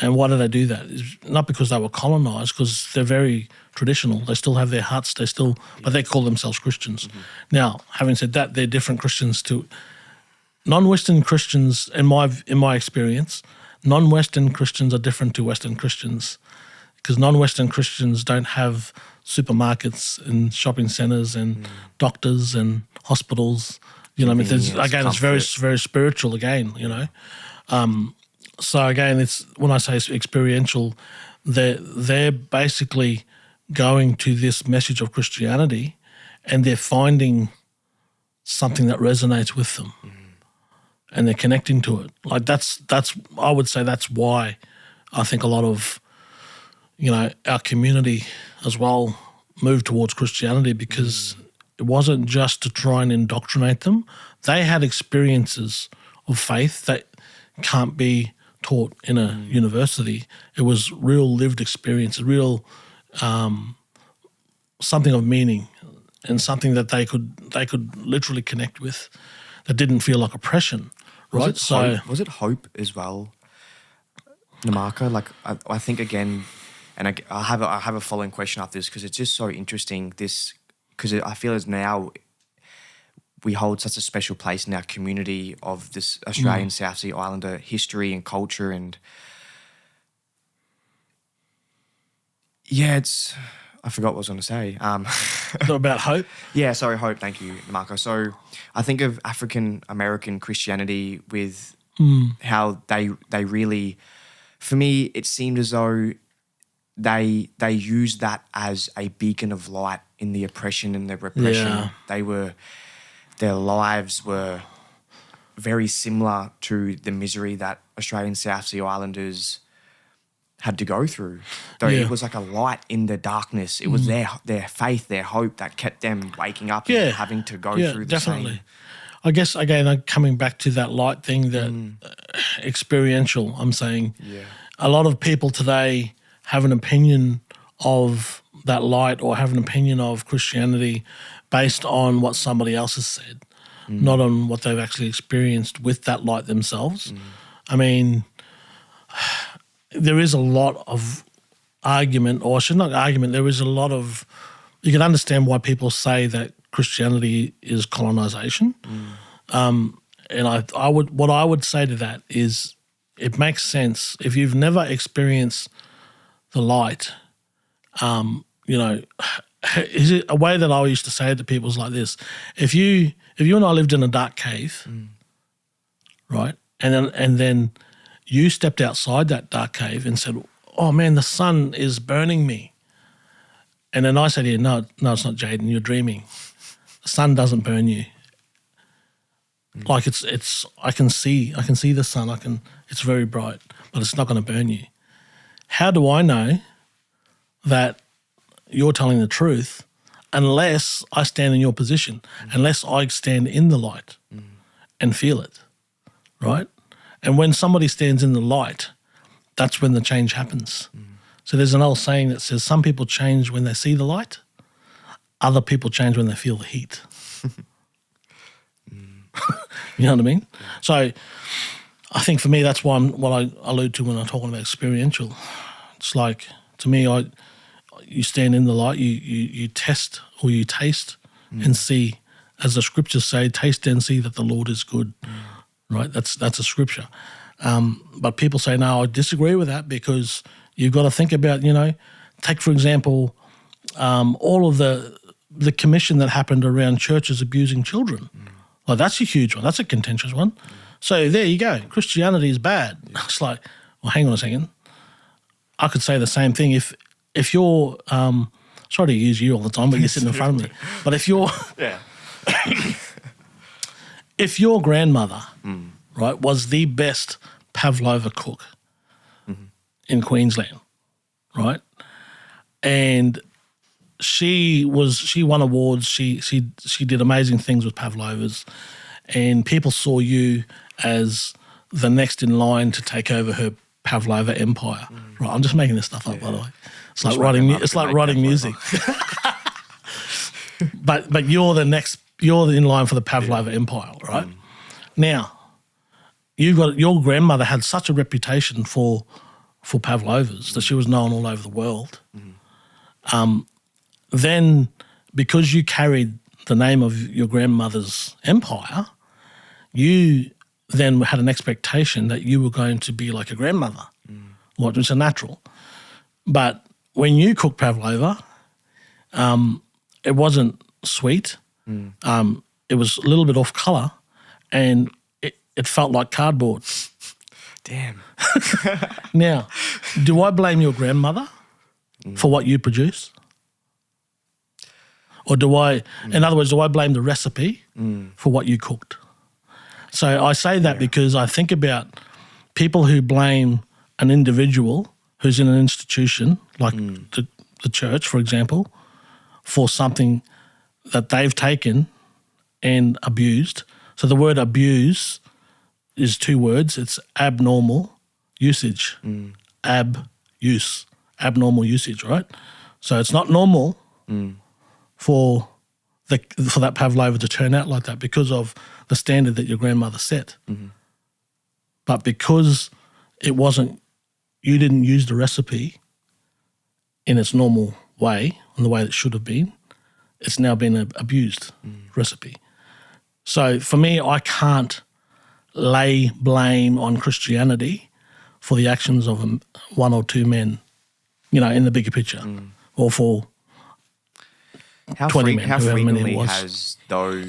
And why do they do that? It's not because they were colonised, because they're very traditional. They still have their huts, but they call themselves Christians. Now, having said that, they're different Christians to non-Western Christians. In my experience, non-Western Christians are different to Western Christians, because non-Western Christians don't have supermarkets and shopping centres and doctors and hospitals You know what I mean? Convenience, It's very, comfort. very spiritual again, you know. So again, it's when I say it's experiential, they're basically going to this message of Christianity and they're finding something that resonates with them and they're connecting to it. Like that's I would say that's why I think a lot of, you know, our community as well moved towards Christianity, because it wasn't just to try and indoctrinate them. They had experiences of faith that can't be taught in a university. It was real lived experience, real something of meaning and something that they could literally connect with, that didn't feel like oppression, right? Was it hope as well, Namarca? Like I think again, and I have a following question after this, because it's just so interesting. Because I feel as now we hold such a special place in our community of this Australian South Sea Islander history and culture, and yeah, I forgot what I was going to say. About hope. Yeah, sorry, hope. Thank you, Marco. So I think of African American Christianity with how they really, for me, it seemed as though they used that as a beacon of light in the oppression and the repression. Yeah. Their lives were very similar to the misery that Australian South Sea Islanders had to go through. Though it was like a light in the darkness. It was their faith, their hope that kept them waking up and having to go through the same. I guess, again, coming back to that light thing, that experiential, I'm saying, a lot of people today have an opinion of that light or have an opinion of Christianity based on what somebody else has said, not on what they've actually experienced with that light themselves. I mean, there is a lot of argument, or should not argument, there is a lot of, you can understand why people say that Christianity is colonization. And what I would say to that is, it makes sense if you've never experienced the light. You know, is it a way that I used to say it to people is like this: if you and I lived in a dark cave, right, and then you stepped outside that dark cave and said, "Oh man, the sun is burning me," and then I said to you, "No, it's not, Jayden. You're dreaming. The sun doesn't burn you. Like it's. I can see the sun. It's very bright, but it's not going to burn you." How do I know that you're telling the truth unless I stand in your position, unless I stand in the light and feel it, right? And when somebody stands in the light, that's when the change happens. So there's an old saying that says some people change when they see the light, other people change when they feel the heat. You know what I mean? So I think for me, that's what I allude to when I'm talking about experiential. It's like, to me, you stand in the light, you test or you taste and see, as the scriptures say, taste and see that the Lord is good, right? That's a scripture. But people say, no, I disagree with that, because you've got to think about, you know, take for example, all of the commission that happened around churches abusing children. Like, that's a huge one. That's a contentious one. So there you go. Christianity is bad. It's like, well, hang on a second. I could say the same thing if you're sorry to use you all the time, but you're sitting in front of me. But if you're if your grandmother, right, was the best pavlova cook in Queensland, right, and she won awards, she did amazing things with pavlovas, and people saw you as the next in line to take over her pavlova empire. Right, I'm just making this stuff up, by the way. It's like writing music. but you're in line for the pavlova empire, right? Now, your grandmother had such a reputation for pavlovas that she was known all over the world. Then, because you carried the name of your grandmother's empire, you then had an expectation that you were going to be like a grandmother, which is a natural. But when you cooked pavlova, it wasn't sweet. it was a little bit off colour, and it felt like cardboard. Damn. Now, do I blame your grandmother for what you produce? Or in other words, do I blame the recipe for what you cooked? So I say that because I think about people who blame an individual who's in an institution, like the church, for example, for something that they've taken and abused. So the word abuse is 2 words. It's abnormal usage. Abnormal usage, right? So it's not normal for that pavlova to turn out like that because of the standard that your grandmother set. But because you didn't use the recipe in its normal way, in the way it should have been, it's now been an abused recipe. So for me, I can't lay blame on Christianity for the actions of 1 or 2 men, in the bigger picture, or for 20 men, how however many frequently it was. has, though,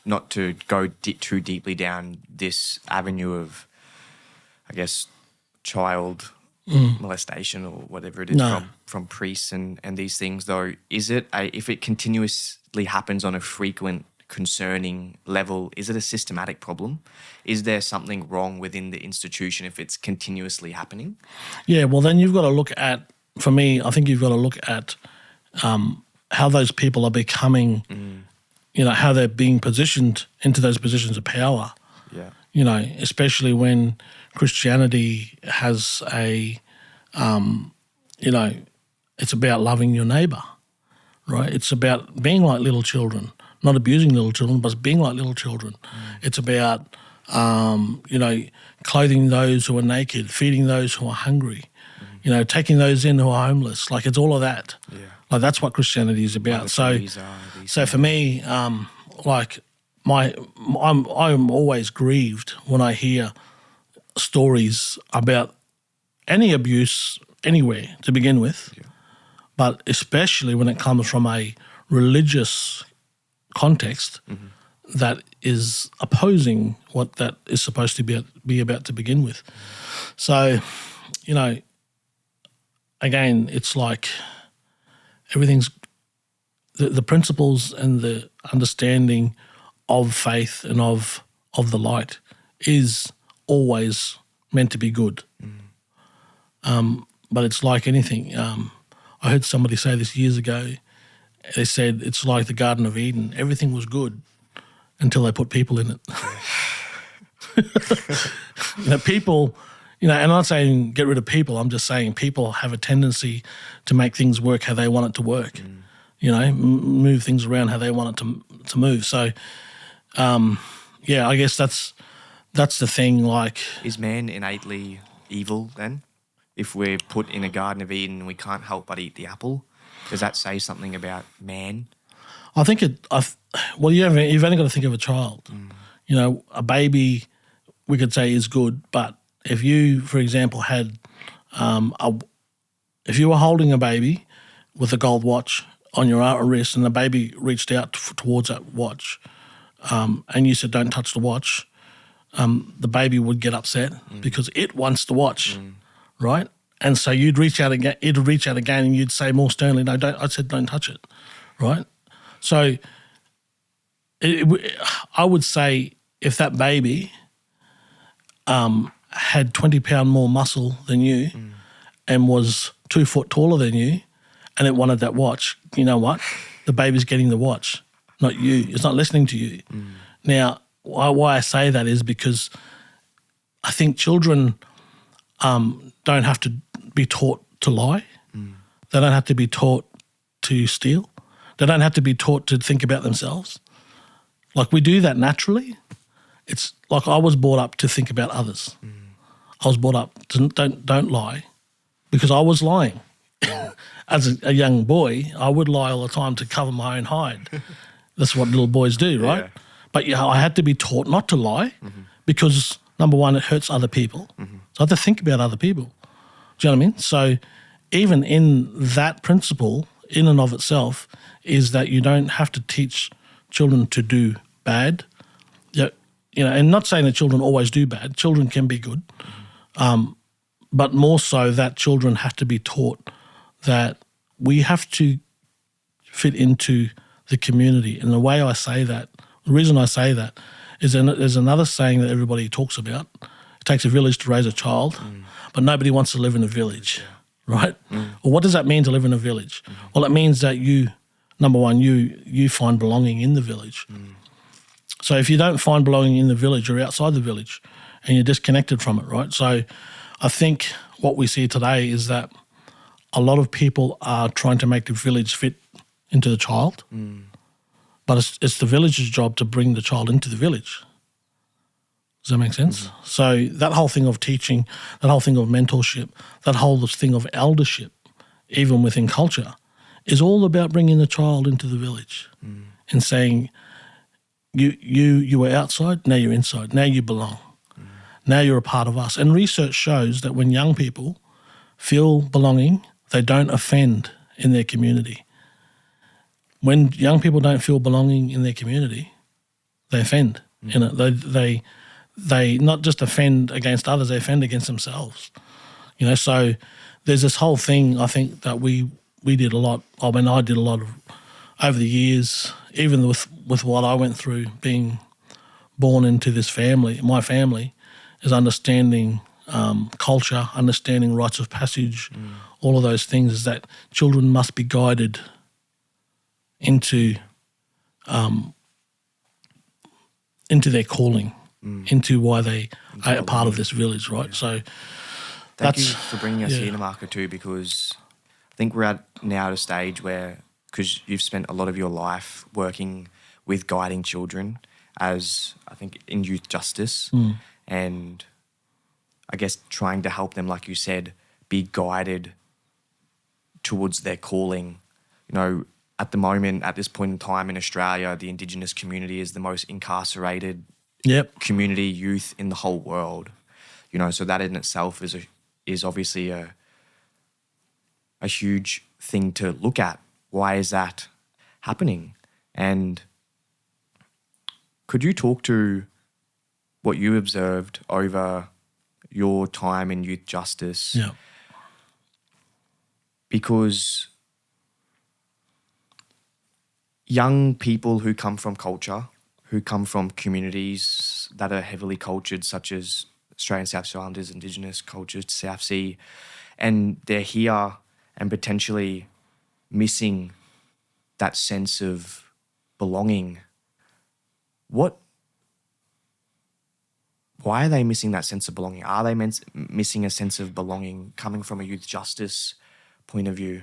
not to go too deeply down this avenue of, I guess, child molestation or whatever it is from priests and these things, though, is it if it continuously happens on a frequent, concerning level, is it a systematic problem? Is there something wrong within the institution if it's continuously happening? Yeah, well, then you've got to look at, for me, I think you've got to look at how those people are becoming, how they're being positioned into those positions of power. Yeah. Especially when Christianity has it's about loving your neighbour, right? It's about being like little children, not abusing little children, but being like little children. It's about, clothing those who are naked, feeding those who are hungry, taking those in who are homeless. Like, it's all of that. Yeah. Like, that's what Christianity is about. So for me, I'm always grieved when I hear stories about any abuse anywhere to begin with, but especially when it comes from a religious context that is opposing what that is supposed to be about to begin with. So, again, it's like everything's the principles and the understanding of faith and of the light is always meant to be good. But it's like anything. I heard somebody say this years ago. They said it's like the Garden of Eden. Everything was good until they put people in it. People, and I'm not saying get rid of people. I'm just saying people have a tendency to make things work how they want it to work. Move things around how they want it to move. So, I guess that's the thing. Like, is man innately evil then? If we're put in a Garden of Eden and we can't help but eat the apple, does that say something about man? I think you've only got to think of a child. A baby, we could say, is good, but if you, for example, had if you were holding a baby with a gold watch on your wrist and the baby reached out towards that watch and you said, don't touch the watch, the baby would get upset because it wants the watch, right? And so you'd reach out again, it'd reach out again and you'd say more sternly, no, don't, I said don't touch it, right? So I would say if that baby had 20-pound more muscle than you and was 2 foot taller than you and it wanted that watch, you know what? The baby's getting the watch, not you. It's not listening to you. Now, why I say that is because I think children don't have to be taught to lie. They don't have to be taught to steal. They don't have to be taught to think about themselves. Like, we do that naturally. It's like I was brought up to think about others. I was brought up to don't lie because I was lying. As a young boy, I would lie all the time to cover my own hide. That's what little boys do, right? Yeah. But I had to be taught not to lie because, number one, it hurts other people. So I had to think about other people. Do you know what I mean? So even in that principle, in and of itself, is that you don't have to teach children to do bad, yeah, and not saying that children always do bad. Children can be good, but more so that children have to be taught that we have to fit into the community. And the way I say that, the reason I say that is there's another saying that everybody talks about. It takes a village to raise a child, but nobody wants to live in a village, right? Well, what does that mean to live in a village? Well, it means that number one, you find belonging in the village. So if you don't find belonging in the village, you're outside the village and you're disconnected from it, right? So I think what we see today is that a lot of people are trying to make the village fit into the child, but it's the village's job to bring the child into the village. Does that make sense? So that whole thing of teaching, that whole thing of mentorship, that whole thing of eldership, even within culture, is all about bringing the child into the village and saying, you were outside, now you're inside, now you belong, now you're a part of us. And research shows that when young people feel belonging, they don't offend in their community. When young people don't feel belonging in their community, they offend. They not just offend against others, they offend against themselves. So there's this whole thing I think that we did a lot. I did a lot of over the years, even with what I went through being born into this family. My family is understanding culture, understanding rites of passage, all of those things, is that children must be guided into their calling, into why they are a part of this village, right? So Thank you for bringing us here, Namarca, too, because I think we're at a stage where, because you've spent a lot of your life working with guiding children as, I think, in youth justice and I guess trying to help them, like you said, be guided towards their calling. At the moment, at this point in time in Australia, the Indigenous community is the most incarcerated community youth in the whole world. So that in itself is obviously a huge thing to look at. Why is that happening? And could you talk to what you observed over your time in youth justice? Yeah. Because young people who come from culture, who come from communities that are heavily cultured, such as Australian South Sea Islanders, Indigenous cultures, South Sea, and they're here and potentially missing that sense of belonging. Why are they missing that sense of belonging? Are they missing a sense of belonging coming from a youth justice point of view?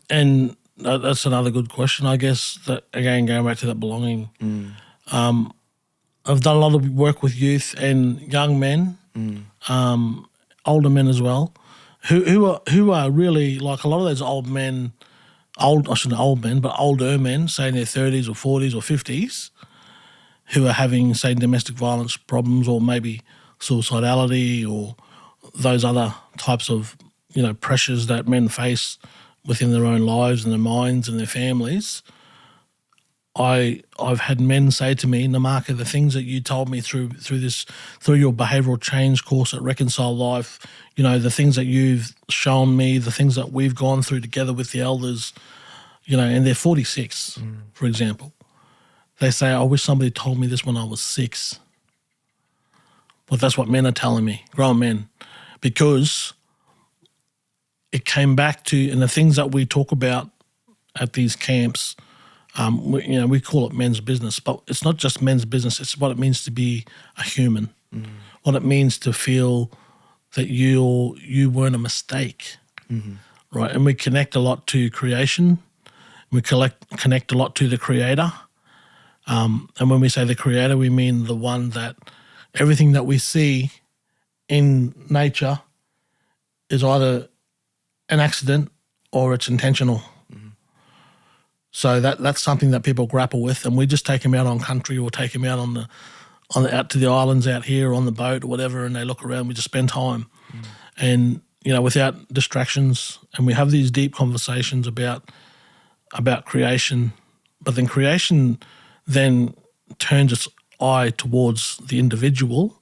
And that's another good question, I guess, that, again, going back to that belonging. I've done a lot of work with youth and young men, older men as well, who are really, like, a lot of those older men, older men, say in their 30s or 40s or 50s, who are having, say, domestic violence problems or maybe suicidality or those other types of, pressures that men face within their own lives and their minds and their families. I've had men say to me, Namarca, the things that you told me through your behavioural change course at Reconcile Life, the things that you've shown me, the things that we've gone through together with the elders, and they're 46, for example. They say, I wish somebody told me this when I was 6. But that's what men are telling me, grown men, because it came back to, and the things that we talk about at these camps, we call it men's business, but it's not just men's business. It's what it means to be a human, what it means to feel that you weren't a mistake, right? And we connect a lot to creation. We connect a lot to the Creator. And when we say the Creator, we mean the one that everything that we see in nature is either an accident or it's intentional. So that's something that people grapple with, and we just take them out on country or take them out out to the islands out here on the boat or whatever, and they look around. We just spend time, and without distractions, and we have these deep conversations about creation. But then creation, then turns its eye towards the individual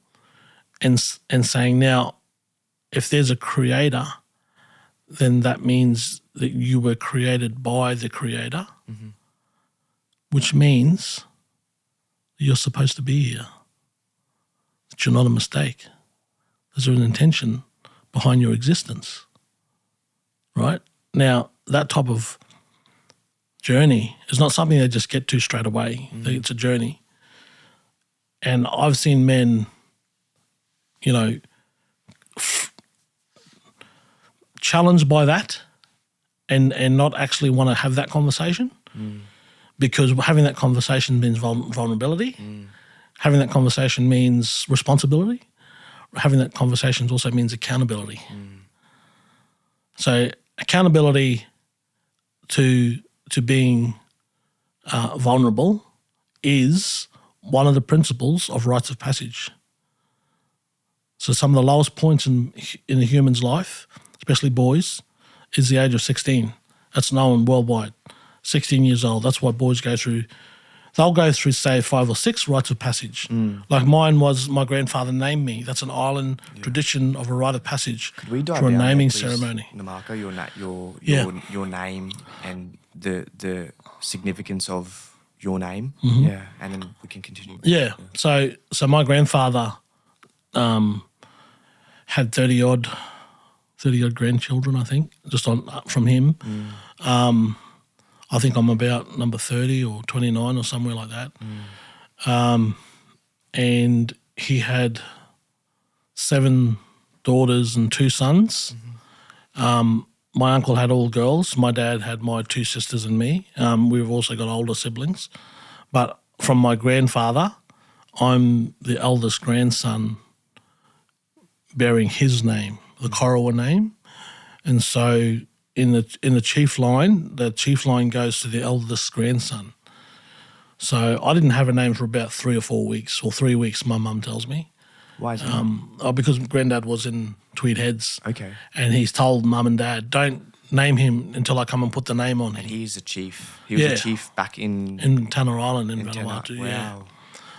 and saying, now, if there's a creator, then that means that you were created by the creator, which means you're supposed to be here. That you're not a mistake. There's an intention behind your existence, right? Now, that type of journey is not something they just get to straight away. It's a journey. And I've seen men, you know, challenged by that and not actually want to have that conversation because having that conversation means vulnerability. Having that conversation means responsibility. Having that conversation also means accountability. So accountability to being vulnerable is one of the principles of rites of passage. So some of the lowest points in a human's life, especially boys, is the age of 16. That's known worldwide. 16 years old. That's why boys go through. They'll go through, say, 5 or 6 rites of passage. Like mine was, my grandfather named me. That's an island tradition of a rite of passage for a naming ceremony. Namarca, your name and the significance of your name. Yeah, and then we can continue. Yeah. So my grandfather had 30 odd grandchildren, I think, just from him. I think I'm about number 30 or 29 or somewhere like that. And he had 7 daughters and 2 sons. My uncle had all girls. My dad had my 2 sisters and me. We've also got older siblings. But from my grandfather, I'm the eldest grandson bearing his name, the Corowa name. And so in the chief line, the chief line goes to the eldest grandson. So I didn't have a name for about 3 or 4 weeks, or 3 weeks, my mum tells me. Why is that? Because Granddad was in Tweed Heads. Okay. And he's told Mum and Dad, don't name him until I come and put the name on him. And he's a chief. He was a chief back in Tanner Island in Vanuatu. Wow. Yeah.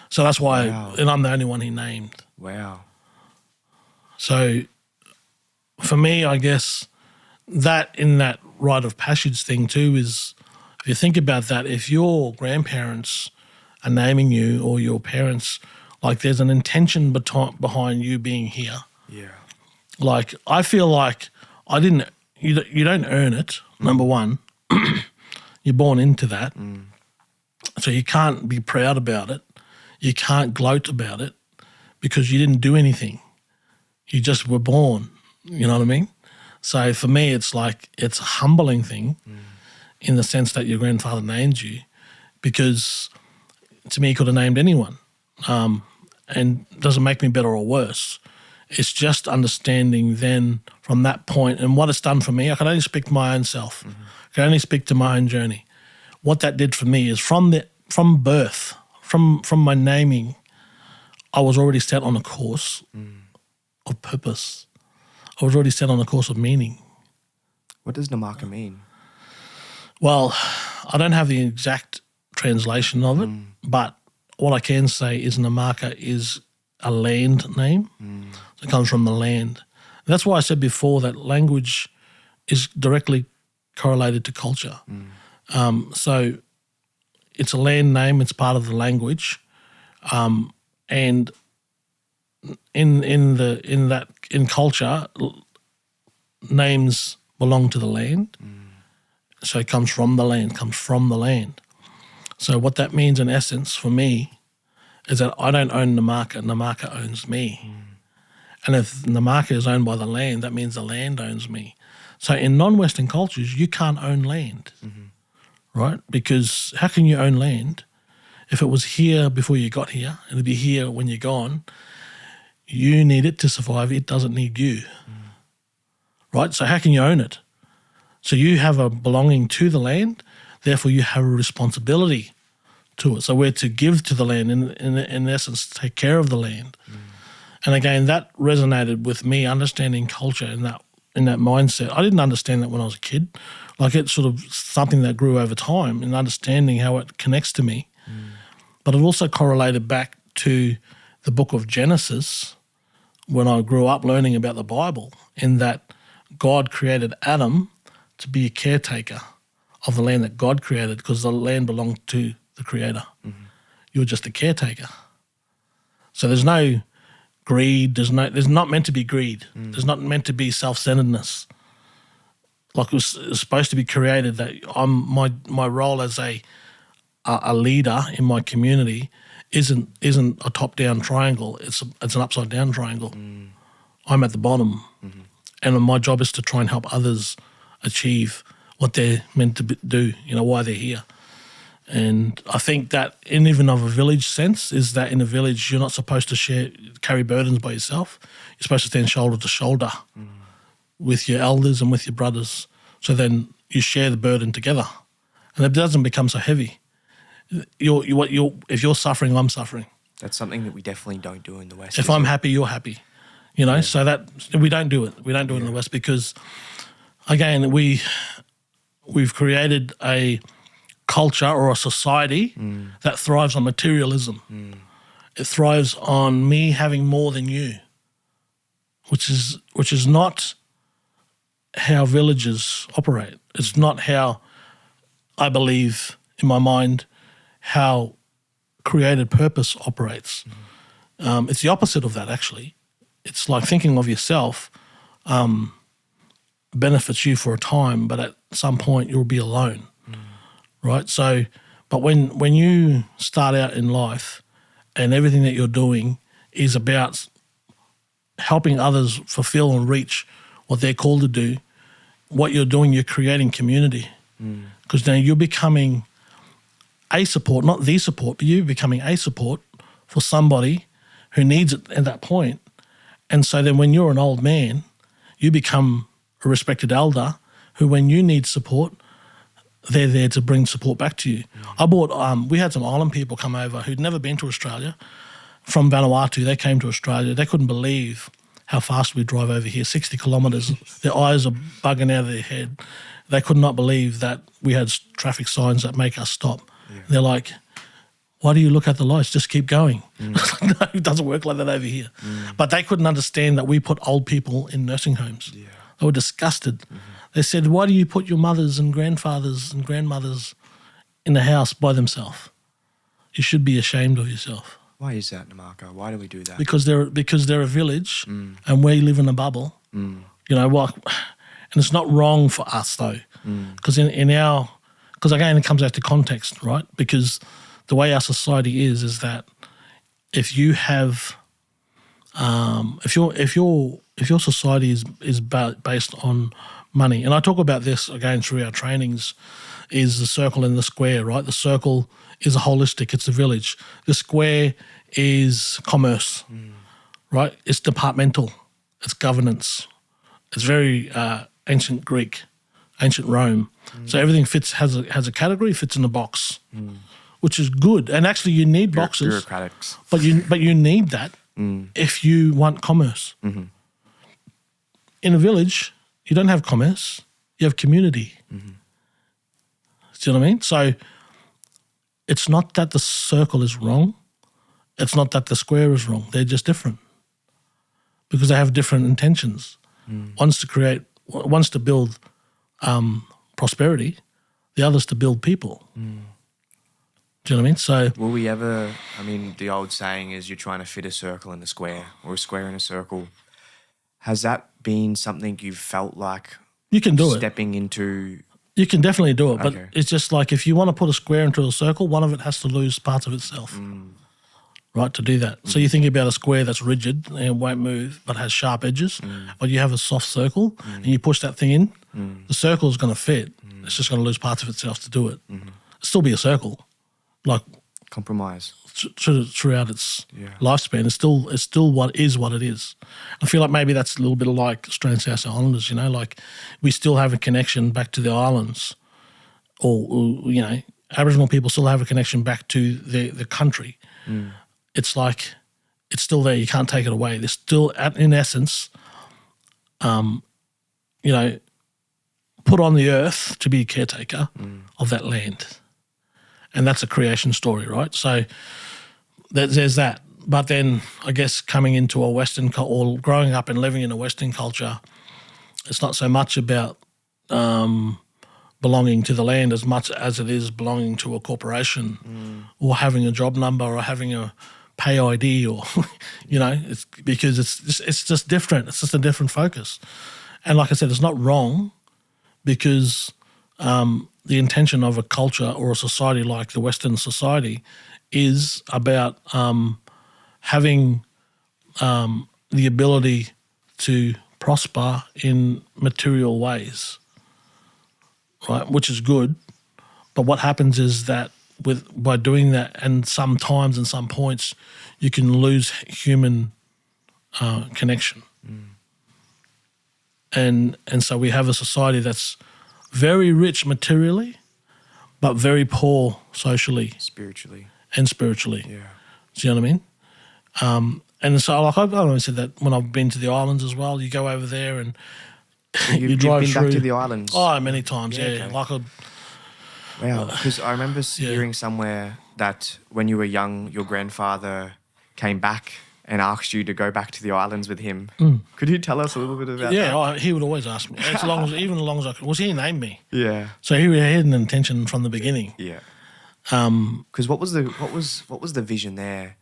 So that's why, and I'm the only one he named. Wow. So for me, I guess that in that rite of passage thing too is, if you think about that, if your grandparents are naming you or your parents, like there's an intention behind you being here. Yeah. Like I feel like you don't earn it, number one. You're born into that. So you can't be proud about it. You can't gloat about it because you didn't do anything. You just were born, you know what I mean? So for me, it's like it's a humbling thing in the sense that your grandfather named you, because to me, he could have named anyone. And it doesn't make me better or worse. It's just understanding then from that point and what it's done for me. I can only speak to my own self. I can only speak to my own journey. What that did for me is from birth, from my naming, I was already set on a course of purpose. I was already set on a course of meaning. What does Namarca mean? Well, I don't have the exact translation of it, but what I can say is Namarca is a land name. So it comes from the land. That's why I said before that language is directly correlated to culture. So it's a land name, it's part of the language. And in culture, names belong to the land. So it comes from the land, So what that means in essence for me is that I don't own Namarca, Namarca owns me. And if Namarca is owned by the land, that means the land owns me. So in non-Western cultures, you can't own land, right? Because how can you own land if it was here before you got here and it'll be here when you're gone? You need it to survive. It doesn't need you, right? So how can you own it? So you have a belonging to the land, therefore you have a responsibility to it. So we're to give to the land, in essence, take care of the land. And again, that resonated with me, understanding culture in that mindset. I didn't understand that when I was a kid. Like it's sort of something that grew over time and understanding how it connects to me. But it also correlated back to the book of Genesis when I grew up learning about the Bible, in that God created Adam to be a caretaker of the land that God created, because the land belonged to the Creator. You're just a caretaker. So there's no greed. There's not meant to be greed. There's not meant to be self-centeredness. Like it was supposed to be created that my role as a leader in my community isn't a top-down triangle. It's an upside-down triangle. I'm at the bottom, and my job is to try and help others achieve what they're meant to do. Why they're here. And I think that in even of a village sense is that in a village you're not supposed to carry burdens by yourself. You're supposed to stand shoulder to shoulder with your elders and with your brothers. So then you share the burden together, and it doesn't become so heavy. If you're suffering, I'm suffering. That's something that we definitely don't do in the West. If I'm happy, you're happy. So that we don't do it. We don't do it in the West because, again, we've created a culture or a society that thrives on materialism. It thrives on me having more than you, which is not how villages operate. It's not how I believe in my mind how created purpose operates. It's the opposite of that, actually. It's like thinking of yourself benefits you for a time, but at some point you'll be alone, right? So, but when you start out in life and everything that you're doing is about helping others fulfill and reach what they're called to do, what you're doing, you're creating community. Because now you're becoming a support, not the support, but you're becoming a support for somebody who needs it at that point. And so then when you're an old man, you become a respected elder who, when you need support, they're there to bring support back to you. We had some island people come over who'd never been to Australia. From Vanuatu, they came to Australia. They couldn't believe how fast we drive over here, 60 kilometres. Their eyes are bugging out of their head. They could not believe that we had traffic signs that make us stop. They're like, why do you look at the lights? Just keep going. No, it doesn't work like that over here. But they couldn't understand that we put old people in nursing homes. They were disgusted. They said, why do you put your mothers and grandfathers and grandmothers in the house by themselves? You should be ashamed of yourself. Why is that, Namarca? Why do we do that? Because they're a village and we live in a bubble. And it's not wrong for us though. Because because again, it comes out to context, right? Because the way our society is that if you have, if your society is based on money, and I talk about this again through our trainings, is the circle and the square, right? The circle is a holistic, it's a village. The square is commerce, right? It's departmental, it's governance. It's very ancient Greek, ancient Rome. So everything has a category, fits in a box, which is good. And actually, you need boxes, bureaucratics, but you need that if you want commerce. In a village, you don't have commerce; you have community. Do you know what I mean? So it's not that the circle is wrong; it's not that the square is wrong. They're just different because they have different intentions. One's to build prosperity, the other's to build people. Do you know what I mean? So will we ever, the old saying is you're trying to fit a circle in a square or a square in a circle. Has that been something you've felt like you can do stepping into? You can definitely do it, Okay. but it's just like if you want to put a square into a circle, one of it has to lose parts of itself. Right, to do that. So you think about a square that's rigid and won't move but has sharp edges, or you have a soft circle and you push that thing in, the circle is going to fit. It's just going to lose parts of itself to do it. It'll still be a circle, like compromise throughout its lifespan. It's still what it is. I feel like maybe that's a little bit like Australian South Islanders. Like we still have a connection back to the islands, or Aboriginal people still have a connection back to the country. It's like it's still there. You can't take it away. They're still, in essence, put on the earth to be a caretaker of that land. and that's a creation story, right? So there's that. But then I guess coming into a Western or growing up and living in a Western culture, it's not so much about belonging to the land as much as it is belonging to a corporation or having a job number or having a pay ID or, it's because it's just different. It's just a different focus. And like I said, it's not wrong because the intention of a culture or a society like the Western society is about having the ability to prosper in material ways, right? Which is good. But what happens is that by doing that, and sometimes in some points, you can lose human connection. And so we have a society that's very rich materially, but very poor socially. Spiritually. And spiritually. Yeah. Do you know what I mean? And so like I've always said that when I've been to the islands as well, you go over there and you drive you've been through. back to the islands? Oh, many times, yeah. Okay. Wow, because I remember hearing somewhere that when you were young, your grandfather came back and asked you to go back to the islands with him. Could you tell us a little bit about that? Yeah, he would always ask me. As long as I could. Well, he named me. Yeah. So he had an intention from the beginning. Yeah. Because what was the vision there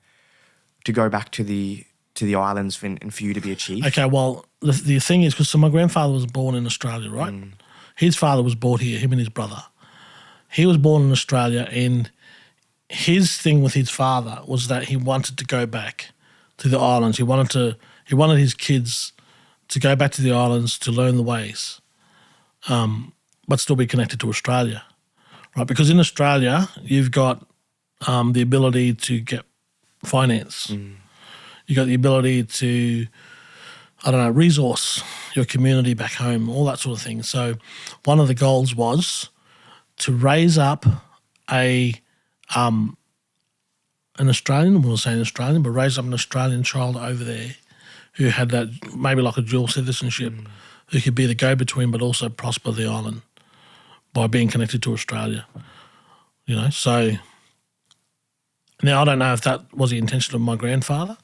to go back to the islands and for you to be a chief? Okay, well, the thing is, because my grandfather was born in Australia, right? His father was born here, him and his brother. He was born in Australia, and his thing with his father was that he wanted to go back to the islands. He wanted his kids to go back to the islands to learn the ways, but still be connected to Australia, right? Because in Australia, you've got the ability to get finance. You've got the ability to, resource your community back home, all that sort of thing. So one of the goals was to raise up an Australian, we'll say an Australian, but raise up an Australian child over there who had that maybe like a dual citizenship, who could be the go-between but also prosper the island by being connected to Australia. So now I don't know if that was the intention of my grandfather,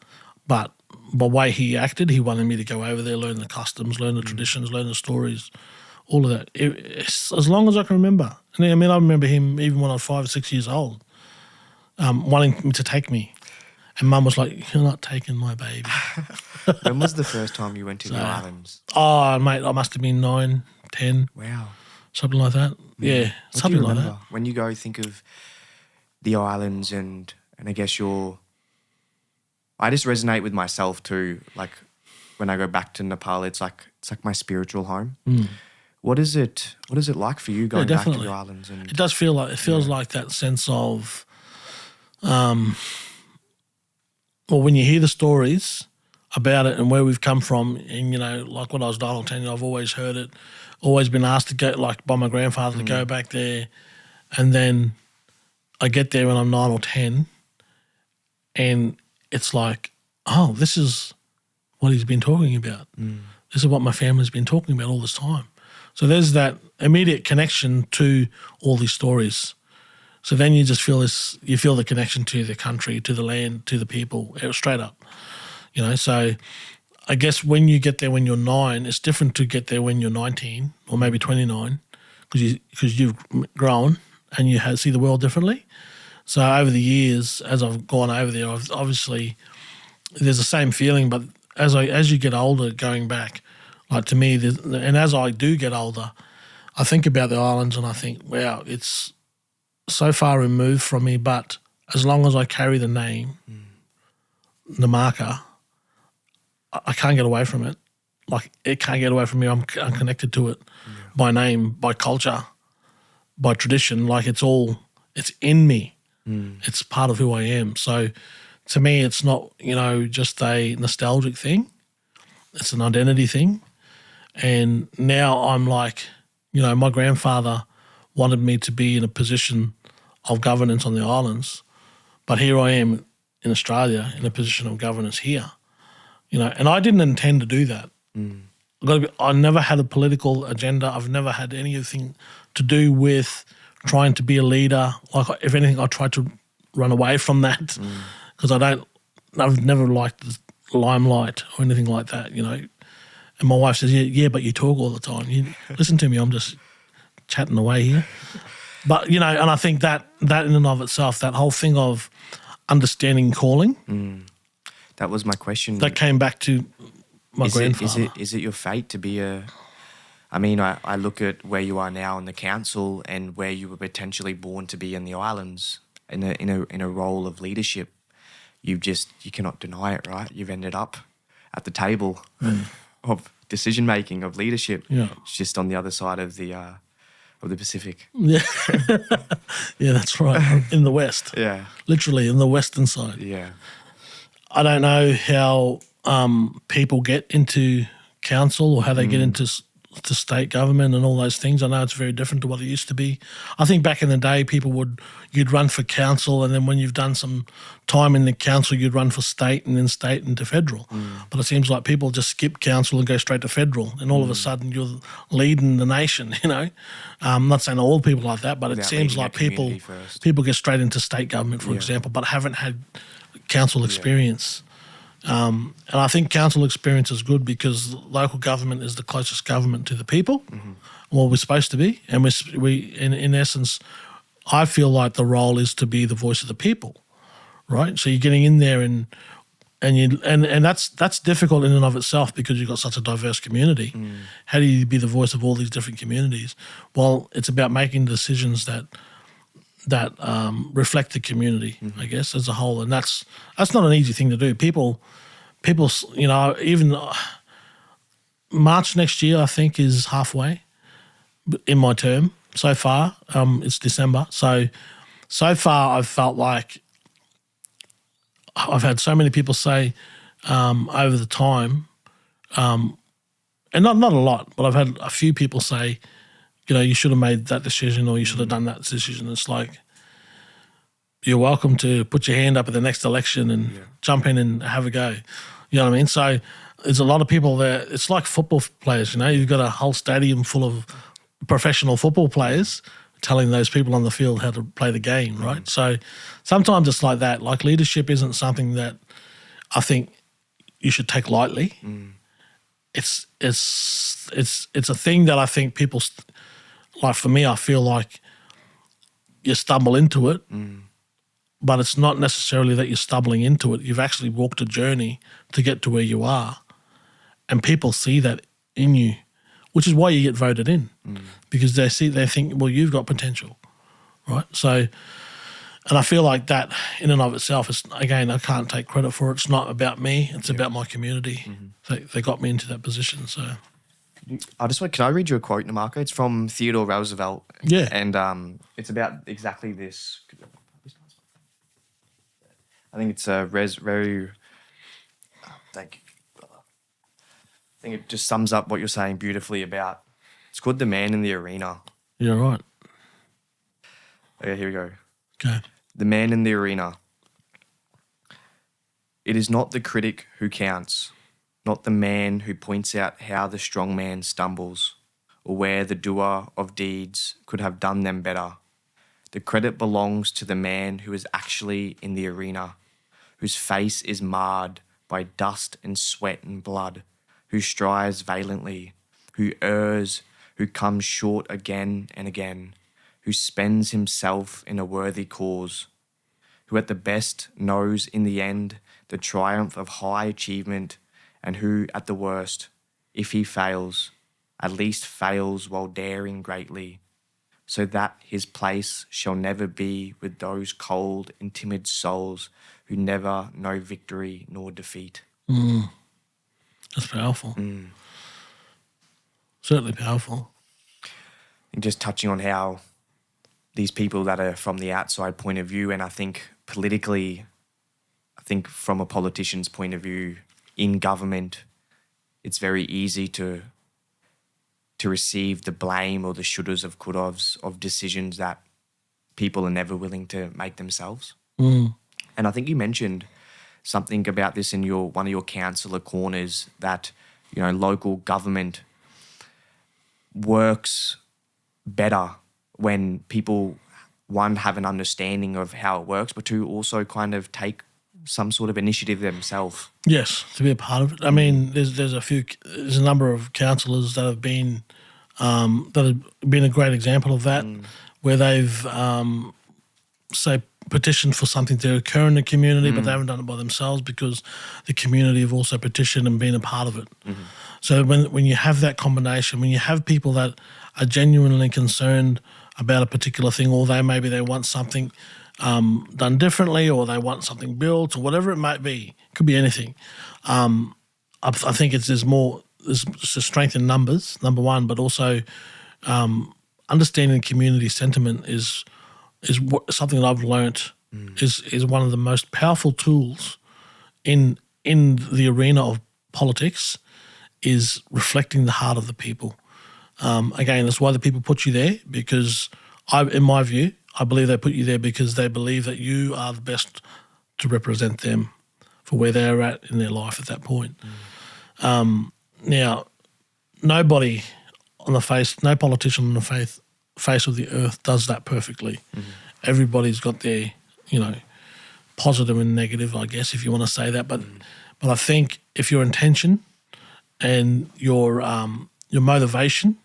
but by the way he acted, he wanted me to go over there, learn the customs, learn the traditions, learn the stories, all of that. It's as long as I can remember. I remember him even when I was 5 or 6 years old, wanting me to take me. And Mum was like, "You're not taking my baby." When was the first time you went to the islands? Oh, mate, I must have been 9, 10. Wow. Something like that. Yeah, What something do you like remember that. when you go think of the islands and I guess I just resonate with myself too. Like when I go back to Nepal, it's like my spiritual home. What is it like for you going back to the islands? And it does feel like like that sense of, when you hear the stories about it and where we've come from, and like when I was 9 or 10, I've always heard it, always been asked to go, like by my grandfather to go back there, and then I get there when I'm 9 or 10, and it's like, oh, this is what he's been talking about. This is what my family's been talking about all this time. So there's that immediate connection to all these stories. So then you just feel the connection to the country, to the land, to the people, straight up. So I guess when you get there when you're 9, it's different to get there when you're 19 or maybe 29 because you've grown and you see the world differently. So over the years, as I've gone over there, obviously there's the same feeling, but as you get older, going back, like to me, and as I do get older, I think about the islands and I think, wow, it's so far removed from me, but as long as I carry the name, Namarca, I can't get away from it. Like it can't get away from me. I'm connected to it by name, by culture, by tradition. Like it's in me. It's part of who I am. So to me, it's not, just a nostalgic thing. It's an identity thing. And now I'm like, my grandfather wanted me to be in a position of governance on the islands, but here I am in Australia in a position of governance here, and I didn't intend to do that. I never had a political agenda. I've never had anything to do with trying to be a leader. Like, if anything, I try to run away from that because I've never liked the limelight or anything like that, you know. And my wife says, yeah, but you talk all the time. You listen to me, I'm just chatting away here. But, you know, and I think that in and of itself, that whole thing of understanding calling. That was my question. That came back to my grandfather. Is it your fate to be a... I mean, I look at where you are now in the council and where you were potentially born to be in the islands in a role of leadership. You cannot deny it, right? You've ended up at the table of decision making, of leadership. Yeah. It's just on the other side of the Pacific. Yeah, yeah, that's right. In the West. Yeah. Literally in the western side. Yeah. I don't know how people get into council or how they get into to state government and all those things. I know it's very different to what it used to be. I think back in the day, you'd run for council, and then when you've done some time in the council, you'd run for state and then state into federal. But it seems like people just skip council and go straight to federal, and all of a sudden you're leading the nation, you know. I'm not saying all people like that, but it seems like people get straight into state government, for example, but haven't had council experience. And I think council experience is good because local government is the closest government to the people. Well, we're supposed to be, and we in essence, I feel like the role is to be the voice of the people, right? So you're getting in there and that's difficult in and of itself because you've got such a diverse community. How do you be the voice of all these different communities? Well, it's about making decisions that reflect the community, I guess, as a whole, and that's not an easy thing to do. People, you know, even March next year, I think, is halfway in my term so far. It's December, so far I've felt like I've had so many people say over the time, and not a lot, but I've had a few people say, you know, you should have made that decision or you should have done that decision. It's like, you're welcome to put your hand up at the next election and jump in and have a go. You know what I mean? So there's a lot of people there. It's like football players, you know. You've got a whole stadium full of professional football players telling those people on the field how to play the game, right? So sometimes it's like that. Like, leadership isn't something that I think you should take lightly. It's a thing that I think people, like for me, I feel like you stumble into it, but it's not necessarily that you're stumbling into it. You've actually walked a journey to get to where you are, and people see that in you, which is why you get voted in, because they think, well, you've got potential, right? So, and I feel like that in and of itself is, again, I can't take credit for it. It's not about me. It's about my community. They got me into that position. So, can I read you a quote, Namarca? It's from Theodore Roosevelt. Yeah. And it's about exactly this. I think it's very. Thank you. I think it just sums up what you're saying beautifully about. It's called The Man in the Arena. Yeah, right. Okay, here we go. Okay. The Man in the Arena. It is not the critic who counts, not the man who points out how the strong man stumbles, or where the doer of deeds could have done them better. The credit belongs to the man who is actually in the arena, whose face is marred by dust and sweat and blood, who strives valiantly, who errs, who comes short again and again, who spends himself in a worthy cause, who at the best knows in the end the triumph of high achievement, and who at the worst, if he fails, at least fails while daring greatly, so that his place shall never be with those cold and timid souls who never know victory nor defeat. That's powerful. Certainly powerful. And just touching on how these people that are from the outside point of view, and I think politically, I think from a politician's point of view in government, it's very easy to receive the blame or the shouldas of could'ves of decisions that people are never willing to make themselves. And I think you mentioned something about this in one of your councillor corners, that, you know, local government works better when people, one, have an understanding of how it works, but two, also kind of take some sort of initiative themselves. Yes, to be a part of it. I mean, there's a number of councillors that have been a great example of that, where they've say petitioned for something to occur in the community, but they haven't done it by themselves because the community have also petitioned and been a part of it. So when you have that combination, when you have people that are genuinely concerned about a particular thing, or maybe they want something done differently, or they want something built, or whatever it might be, it could be anything. I think there's a strength in numbers, number one, but also understanding community sentiment is something that I've learnt is one of the most powerful tools in the arena of politics, is reflecting the heart of the people. Again, that's why the people put you there, because in my view, I believe they put you there because they believe that you are the best to represent them for where they're at in their life at that point. Now, no politician on the face of the earth does that perfectly. Everybody's got their, positive and negative, I guess, if you want to say that. But I think if your intention and your motivation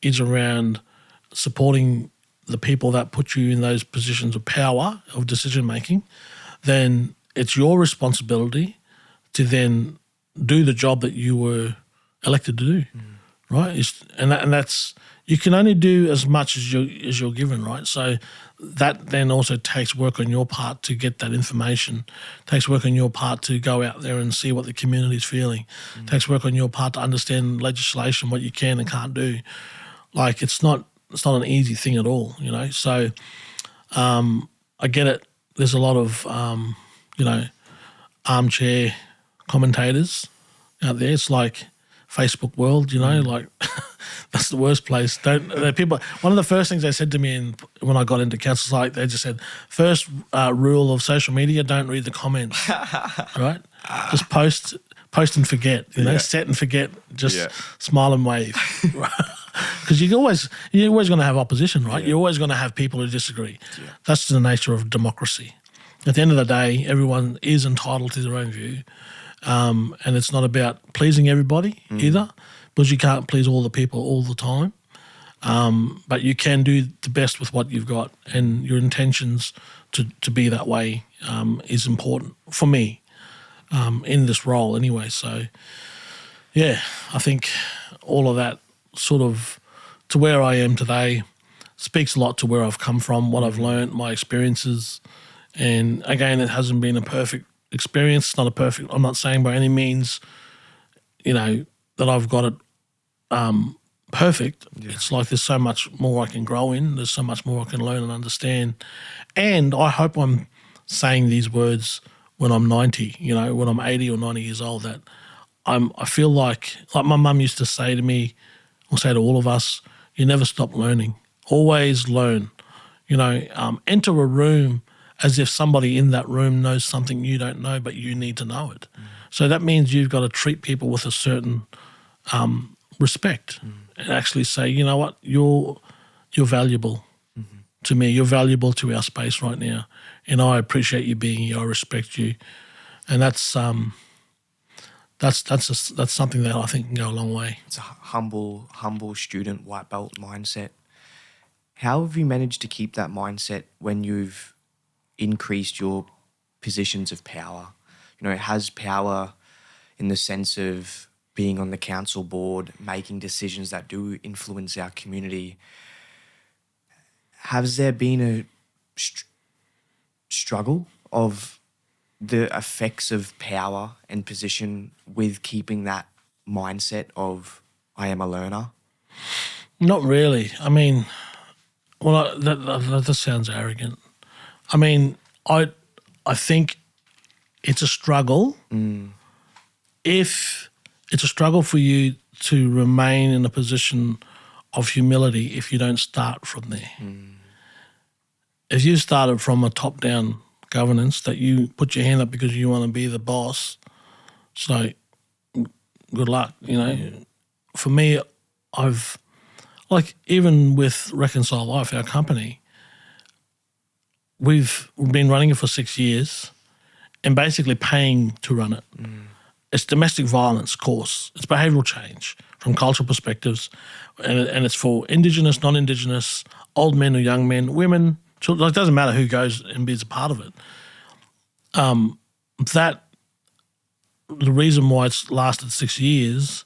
is around supporting the people that put you in those positions of power, of decision making, then it's your responsibility to then do the job that you were elected to do, right? That's you can only do as much as you're given, right? So that then also takes work on your part to get that information, takes work on your part to go out there and see what the community is feeling, takes work on your part to understand legislation, what you can and can't do. Like it's not an easy thing at all, So I get it. There's a lot of armchair commentators out there. It's like Facebook world, like that's the worst place. People. One of the first things they said to me when I got into council, like they just said, first rule of social media: don't read the comments, right? Just post and forget. Set and forget. Just smile and wave, because you're always going to have opposition, right? You're always going to have people who disagree. That's the nature of democracy. At the end of the day, everyone is entitled to their own view. And it's not about pleasing everybody either, because you can't please all the people all the time. But you can do the best with what you've got, and your intentions to be that way is important for me in this role anyway. So, I think all of that sort of to where I am today speaks a lot to where I've come from, what I've learned, my experiences. And again, it hasn't been a perfect experience. It's not I'm not saying by any means, that I've got it perfect. It's like there's so much more I can grow in. There's so much more I can learn and understand. And I hope I'm saying these words when I'm 90, when I'm 80 or 90 years old, that I feel like my mum used to say to me, or say to all of us, you never stop learning. Always learn. Enter a room as if somebody in that room knows something you don't know, but you need to know it. So that means you've got to treat people with a certain respect and actually say, you know what, you're valuable to me. You're valuable to our space right now, and I appreciate you being here. I respect you, and that's something that I think can go a long way. It's a humble student, white belt mindset. How have you managed to keep that mindset when you've increased your positions of power? Has power in the sense of being on the council board, making decisions that do influence our community. Has there been a struggle of the effects of power and position with keeping that mindset of I am a learner? Not really. I mean, that sounds arrogant. I mean, I think it's a struggle. If it's a struggle for you to remain in a position of humility if you don't start from there. If you started from a top-down governance that you put your hand up because you want to be the boss, it's like, good luck, For me, I've like even with Reconcile Life, our company, we've been running it for 6 years and basically paying to run it. It's domestic violence course. It's behavioural change from cultural perspectives, and it's for Indigenous, non-Indigenous, old men or young men, women, children. It doesn't matter who goes and is a part of it. The reason why it's lasted 6 years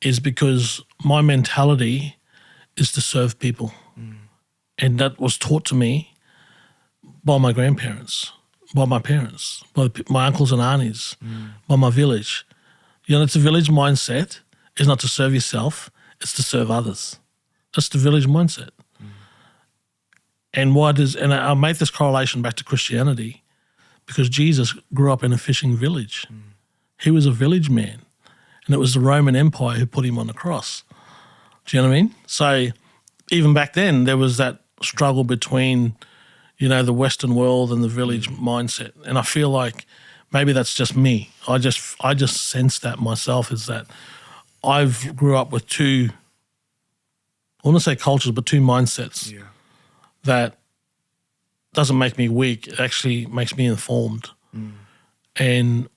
is because my mentality is to serve people. And that was taught to me by my grandparents, by my parents, by my uncles and aunties, by my village. It's a village mindset. It's not to serve yourself, it's to serve others. That's the village mindset. And I make this correlation back to Christianity because Jesus grew up in a fishing village. He was a village man, and it was the Roman Empire who put him on the cross. Do you know what I mean? So even back then, there was that struggle between, the Western world and the village mindset. And I feel like maybe that's just me. I just sense that myself, is that I've grew up with two, I want to say cultures, but two mindsets that doesn't make me weak. It actually makes me informed. And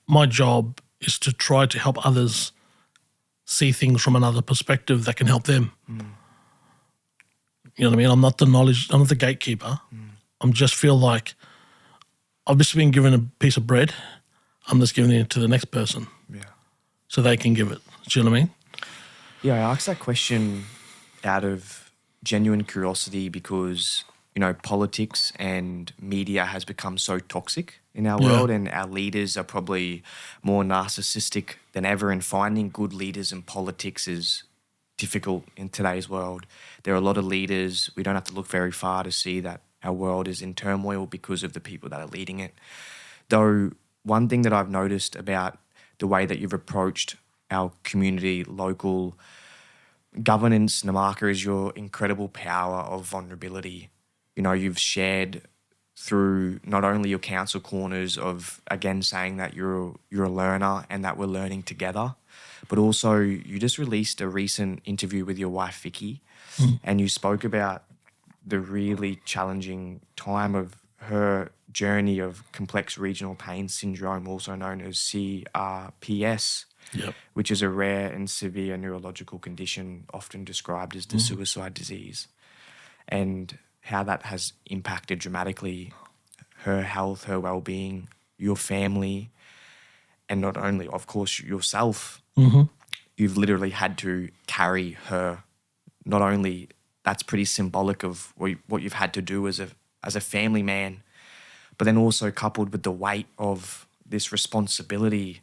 my job is to try to help others see things from another perspective that can help them. You know what I mean? I'm not the gatekeeper. I just feel like I've just been given a piece of bread. I'm just giving it to the next person so they can give it. Do you know what I mean? Yeah, I asked that question out of genuine curiosity because, politics and media has become so toxic in our world, and our leaders are probably more narcissistic than ever, and finding good leaders in politics is difficult in today's world. There are a lot of leaders. We don't have to look very far to see that our world is in turmoil because of the people that are leading it. Though one thing that I've noticed about the way that you've approached our community, local governance, Namarca, is your incredible power of vulnerability. You've shared through not only your council corners of, again, saying that you're a learner and that we're learning together, but also you just released a recent interview with your wife, Vicky, and you spoke about the really challenging time of her journey of complex regional pain syndrome, also known as CRPS, which is a rare and severe neurological condition often described as the suicide disease, and how that has impacted dramatically her health, her well-being, your family, and not only, of course, yourself. You've literally had to carry her. Not only that's pretty symbolic of what you've had to do as a family man, but then also coupled with the weight of this responsibility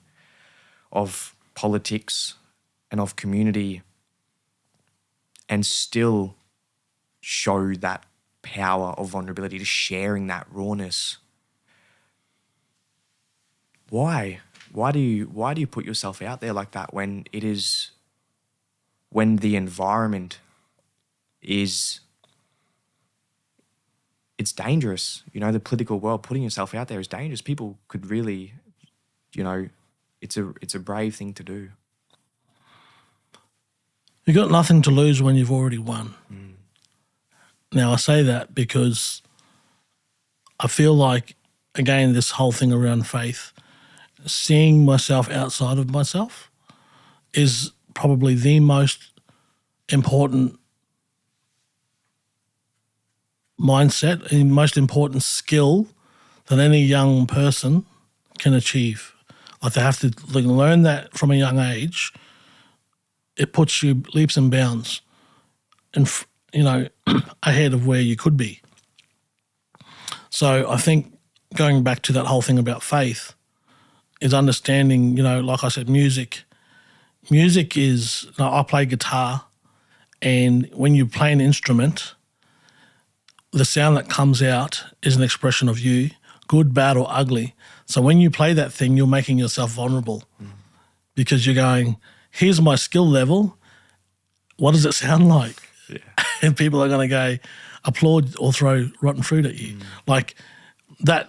of politics and of community, and still show that power of vulnerability, to sharing that rawness. Why do you put yourself out there like that when the environment it's dangerous? The political world, putting yourself out there is dangerous. People could really, it's a brave thing to do. You've got nothing to lose when you've already won. Now, I say that because I feel like, again, this whole thing around faith, seeing myself outside of myself is probably the most important mindset and most important skill that any young person can achieve. Like, they have to learn that from a young age. It puts you leaps and bounds and ahead of where you could be. So I think going back to that whole thing about faith is understanding, like I said, music. Music is, I play guitar, and when you play an instrument, the sound that comes out is an expression of you, good, bad, or ugly. So when you play that thing, you're making yourself vulnerable because you're going, here's my skill level. What does it sound like? Yeah. And people are going to go applaud or throw rotten fruit at you. Like that,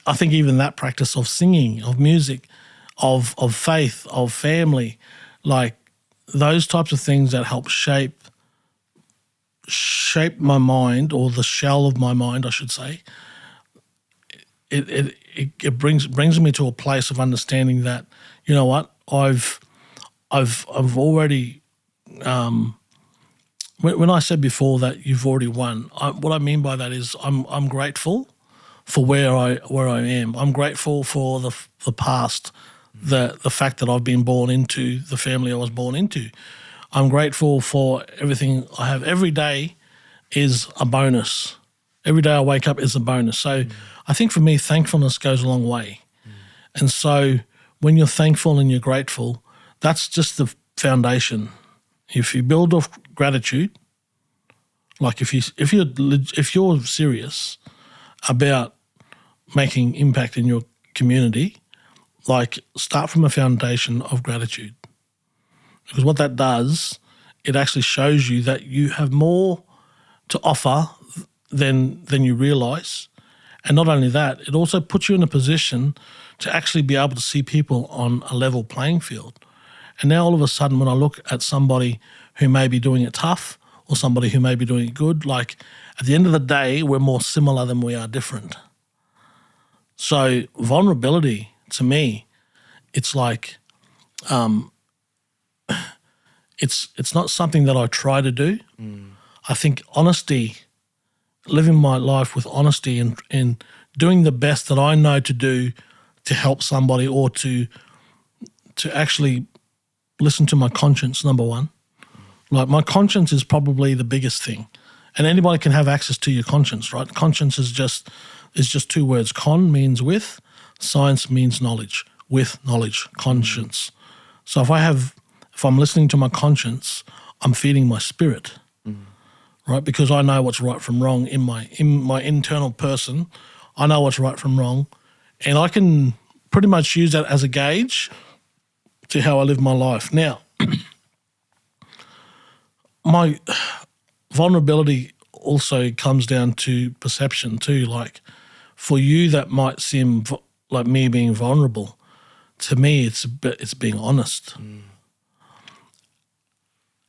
I think even that practice of singing, of music, of faith, of family, like those types of things that help shape my mind, or the shell of my mind, I should say, it brings me to a place of understanding that, you know what, I've already, when I said before that you've already won, what I mean by that is I'm grateful for where I am. I'm grateful for the past, the fact that I've been born into the family I was born into. I'm grateful for everything I have. Every day is a bonus. Every day I wake up is a bonus. So I think for me, thankfulness goes a long way. And so when you're thankful and you're grateful, that's just the foundation. If you build off gratitude, like if you're serious about making impact in your community, like start from a foundation of gratitude. Because what that does, it actually shows you that you have more to offer than you realise. And not only that, it also puts you in a position to actually be able to see people on a level playing field. And now all of a sudden when I look at somebody who may be doing it tough or somebody who may be doing it good, like at the end of the day, we're more similar than we are different. So vulnerability, to me, it's like it's not something that I try to do. I think honesty, living my life with honesty and doing the best that I know to do to help somebody, or to actually listen to my conscience, number one. Like my conscience is probably the biggest thing. And anybody can have access to your conscience, right? Conscience is just two words. Con means with, science means knowledge. With knowledge, conscience. So if I'm listening to my conscience, I'm feeding my spirit, right? Because I know what's right from wrong in my internal person. I know what's right from wrong, and I can pretty much use that as a gauge to how I live my life. Now, my vulnerability also comes down to perception too. Like for you, that might seem like me being vulnerable. To me, it's being honest.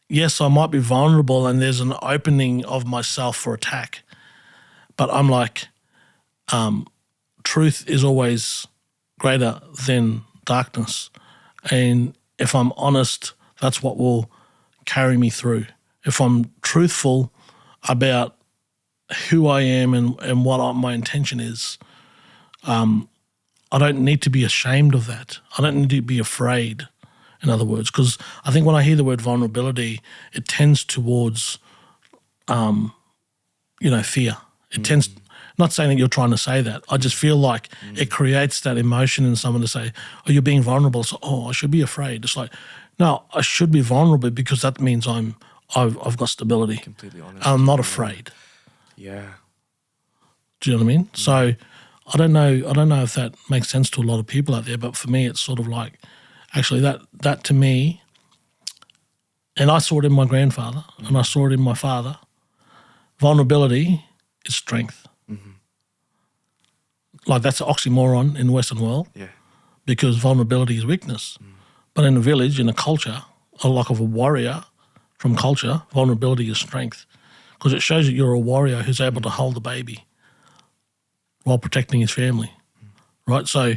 Yes, I might be vulnerable and there's an opening of myself for attack, but I'm like, truth is always greater than darkness. And if I'm honest, that's what will carry me through. If I'm truthful about who I am and what my intention is, I don't need to be ashamed of that. I don't need to be afraid, in other words, because I think when I hear the word vulnerability, it tends towards, fear. It tends, not saying that you're trying to say that. I just feel like it creates that emotion in someone to say, oh, you're being vulnerable. So, I should be afraid. It's like, no, I should be vulnerable because that means I've got stability. Completely honest. I'm not afraid. Yeah. Do you know what I mean? So I don't know if that makes sense to a lot of people out there, but for me, it's sort of like, actually that to me, and I saw it in my grandfather and I saw it in my father, vulnerability is strength. Like that's an oxymoron in the Western world, because vulnerability is weakness. But in a village, in a culture, like of a warrior from culture, vulnerability is strength, because it shows that you're a warrior who's able to hold the baby while protecting his family, right? So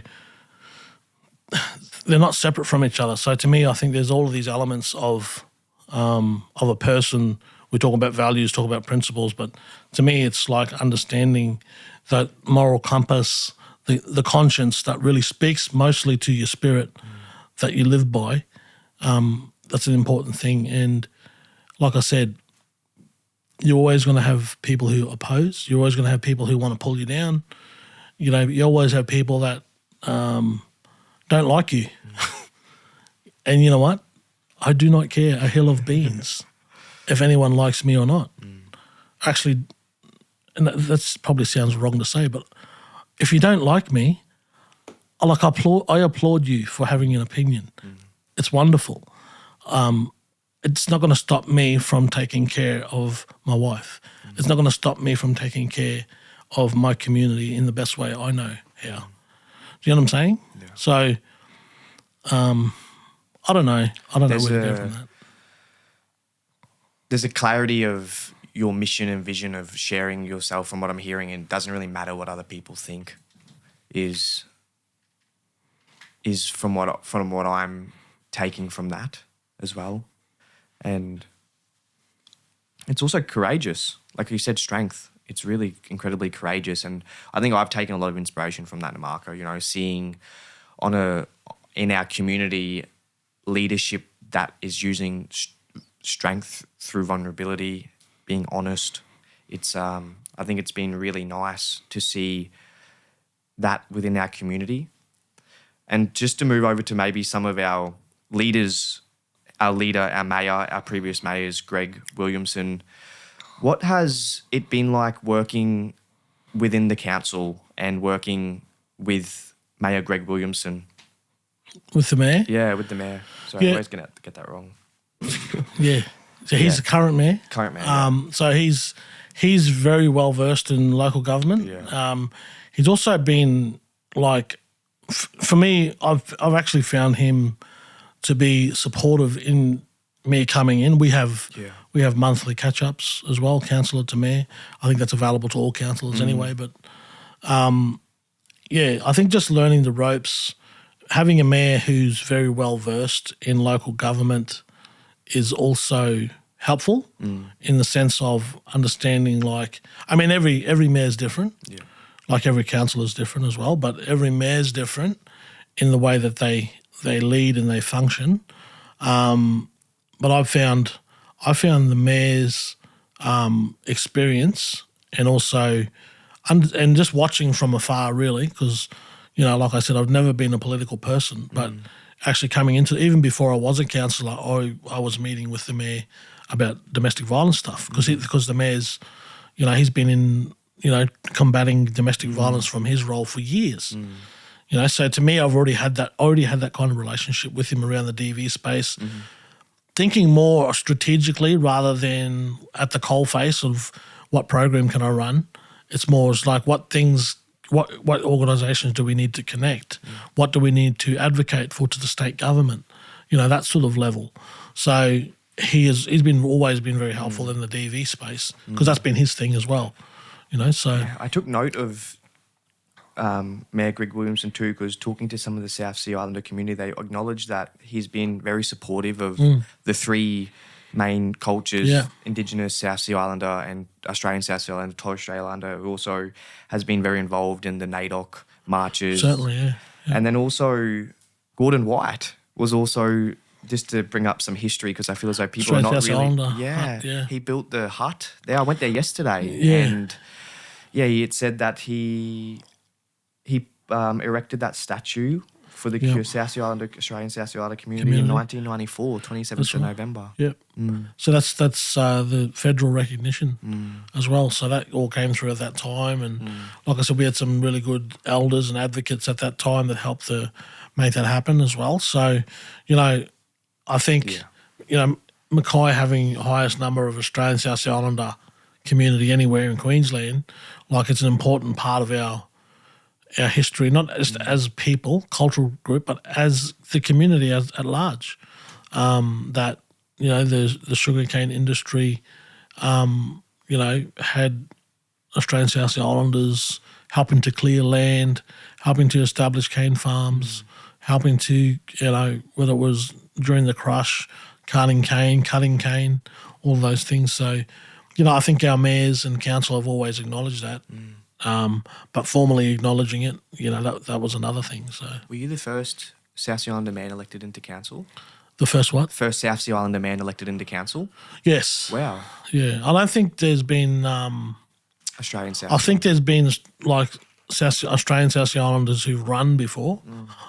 they're not separate from each other. So to me, I think there's all of these elements of a person. We talk about values, talk about principles, but to me, it's like understanding that moral compass, the conscience that really speaks mostly to your spirit that you live by. That's an important thing. And like I said, you're always going to have people who oppose. You're always going to have people who want to pull you down. You know, you always have people that don't like you. And you know what? I do not care a hill of beans if anyone likes me or not. Actually, and that probably sounds wrong to say, but if you don't like me, I applaud you for having an opinion. It's wonderful. It's not going to stop me from taking care of my wife. It's not going to stop me from taking care of my community in the best way I know how. Do you know what I'm saying? Yeah. So, I don't know. I don't know where to go from that. there's a clarity of your mission and vision of sharing yourself from what I'm hearing, and it doesn't really matter what other people think is from what I'm taking from that as well. And it's also courageous. Like you said, strength. It's really incredibly courageous. And I think I've taken a lot of inspiration from that, Namarca, you know, seeing in our community leadership that is using strength through vulnerability, being honest. It's I think it's been really nice to see that within our community. And just to move over to maybe some of our leaders, our mayor, our previous mayors, Greg Williamson, what has it been like working within the council and working with Mayor Greg Williamson? With the mayor? Yeah, with the mayor. Sorry, Yeah. I'm always going to get that wrong. Yeah. So he's the current mayor. Current mayor. So he's very well versed in local government. Yeah. He's also been like, for me, I've actually found him to be supportive in me coming in. We have monthly catch ups as well, councillor to mayor. I think that's available to all councillors anyway. But I think just learning the ropes, having a mayor who's very well versed in local government is also helpful in the sense of understanding, like, I mean, every mayor's different. Yeah. Like every council is different as well, but every mayor's different in the way that they lead and they function. But I found the mayor's experience and also and just watching from afar, really, because, you know, like I said, I've never been a political person, but actually coming into, even before I was a councillor, I was meeting with the mayor about domestic violence stuff because the mayor's, you know, he's been in, you know, combating domestic violence from his role for years. You know, so to me, I've already had that kind of relationship with him around the DV space, thinking more strategically rather than at the coalface of what program can I run. It's more like what organisations do we need to connect? What do we need to advocate for to the state government? You know, that sort of level. So he's always been very helpful in the DV space because that's been his thing as well. You know, so Yeah, I took note of Mayor Greg Williamson too, because talking to some of the South Sea Islander community, they acknowledged that he's been very supportive of the three main cultures, Indigenous South Sea Islander and Australian South Sea Islander, Torres Strait Islander, who also has been very involved in the NAIDOC marches. certainly, yeah. And then also Gordon White was also, just to bring up some history, because I feel as though people are not Australian really... South Sea Islander hut, yeah. He built the hut there. I went there yesterday. Yeah. And he had said that he erected that statue for the South Sea Islander, Australian South Sea Islander community in 1994, 27th of November. Yep. So that's the federal recognition as well. So that all came through at that time, and like I said, we had some really good elders and advocates at that time that helped to make that happen as well. So, you know, I think you know, Mackay having highest number of Australian South Sea Islander community anywhere in Queensland, like it's an important part of our history, not just as people, cultural group, but as the community at large. That, you know, the sugarcane industry, you know, had Australian South Sea Islanders helping to clear land, helping to establish cane farms, helping to, you know, whether it was during the crush, cutting cane, all those things. So, you know, I think our mayors and council have always acknowledged that. But formally acknowledging it, you know, that was another thing. So, Were you the first South Sea Islander man elected into council? The first what? First South Sea Islander man elected into council? Yes. Wow. Yeah. I don't think there's been... Australian South I think there's been like Australian South Sea Islanders who've run before,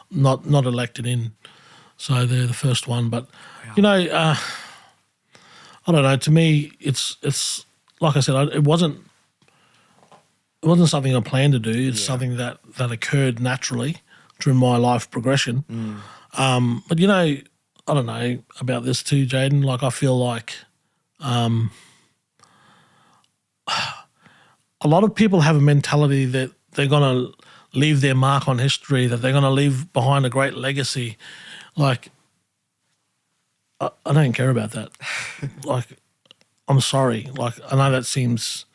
not elected in. So they're the first one. But, you know, I don't know. To me, it's like I said, it wasn't something I planned to do. It's something that occurred naturally through my life progression. But, you know, I don't know about this too, Jayden. Like, I feel like a lot of people have a mentality that they're going to leave their mark on history, that they're going to leave behind a great legacy. Like, I don't care about that. Like, I'm sorry. Like, I know that seems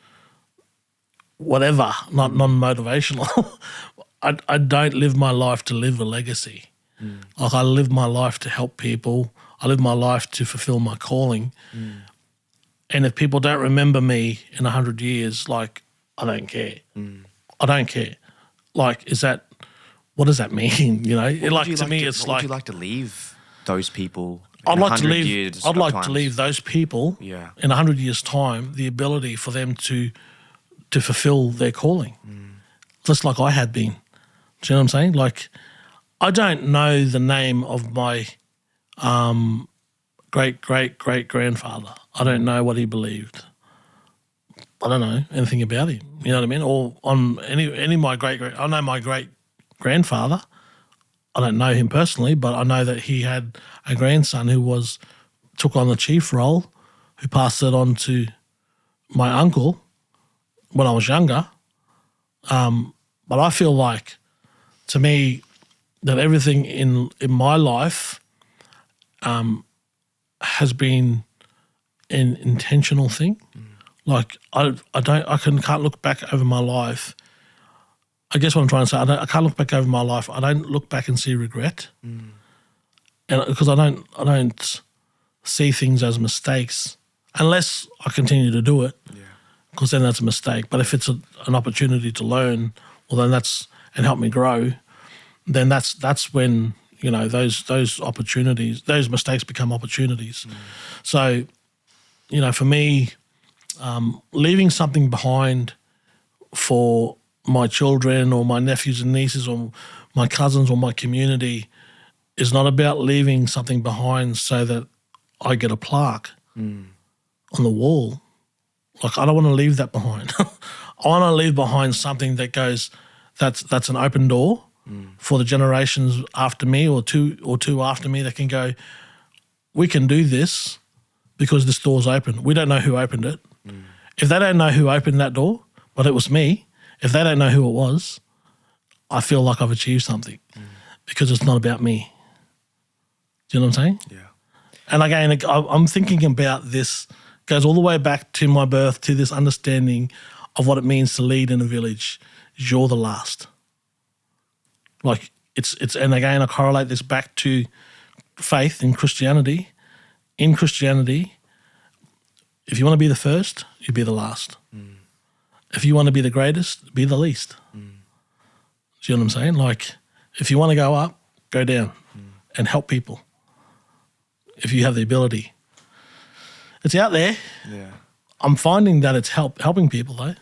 whatever, not non-motivational. I don't live my life to live a legacy. Like, I live my life to help people. I live my life to fulfill my calling. And if people don't remember me in 100 years, like, I don't care. I don't care. Like, what does that mean? You know, What to me, it's what like, would you like to leave those people? I'd in like to 100 leave. years I'd of like times? to leave those people Yeah. in 100 years' time the ability for them to fulfill their calling, just like I had been. Do you know what I'm saying? Like, I don't know the name of my great grandfather. I don't know what he believed. I don't know anything about him. You know what I mean? Or on any of my I know my great grandfather. I don't know him personally, but I know that he had a grandson who took on the chief role, who passed it on to my uncle when I was younger. But I feel like, to me, that everything in my life has been an intentional thing. Like, can't look back over my life. I guess what I'm trying to say, I can't look back over my life. I don't look back and see regret, and because I don't see things as mistakes unless I continue to do it. Because then that's a mistake. But if it's an opportunity to learn, well, then and help me grow, then that's when, you know, those opportunities, those mistakes become opportunities. So, you know, for me, leaving something behind for my children or my nephews and nieces or my cousins or my community is not about leaving something behind so that I get a plaque on the wall. Like, I don't want to leave that behind. I want to leave behind something that goes, that's an open door for the generations after me or two after me that can go, we can do this because this door's open. We don't know who opened it. If they don't know who opened that door, but it was me, if they don't know who it was, I feel like I've achieved something because it's not about me. Do you know what I'm saying? Yeah. And again, I'm thinking about this, goes all the way back to my birth, to this understanding of what it means to lead in a village. You're the last. Like, and again, I correlate this back to faith in Christianity. In Christianity, if you want to be the first, you be the last. If you want to be the greatest, be the least. Do you know what I'm saying? Like, if you want to go up, go down and help people. If you have the ability. It's out there. Yeah. I'm finding that it's helping people though.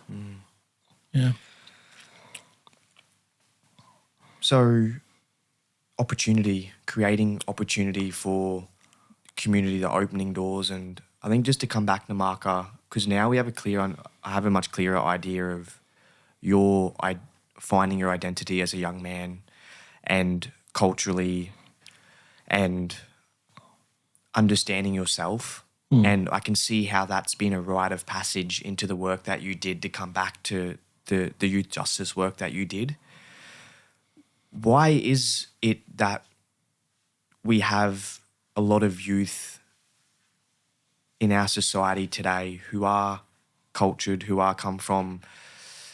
Yeah. So, creating opportunity for community, the opening doors, and I think just to come back to Namarca, because now I have a much clearer idea of finding your identity as a young man, and culturally, and understanding yourself. And I can see how that's been a rite of passage into the work that you did to come back to the youth justice work that you did. Why is it that we have a lot of youth in our society today who are cultured, who come from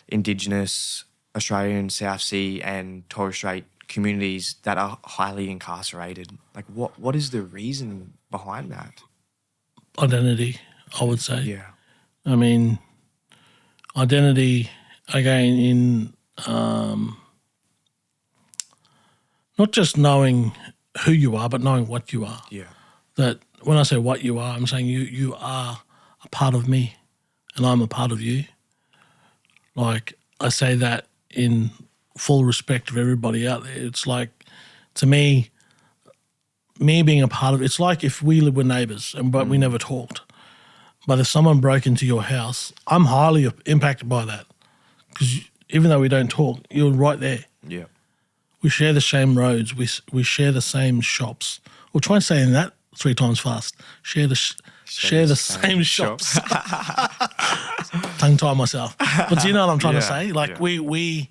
Indigenous, Australian, South Sea and Torres Strait communities that are highly incarcerated? Like, what is the reason behind that? Identity, I would say. Yeah. I mean, identity, again, in not just knowing who you are, but knowing what you are. Yeah. That when I say what you are, I'm saying you are a part of me and I'm a part of you. Like, I say that in full respect of everybody out there. It's like, to me being a part of it's like if we were neighbours but we never talked. But if someone broke into your house, I'm highly impacted by that because even though we don't talk, you're right there. Yeah. We share the same roads. We share the same shops. We'll try and say that 3 times fast. Share the same shops. Tongue tie myself. But do you know what I'm trying to say? Like, we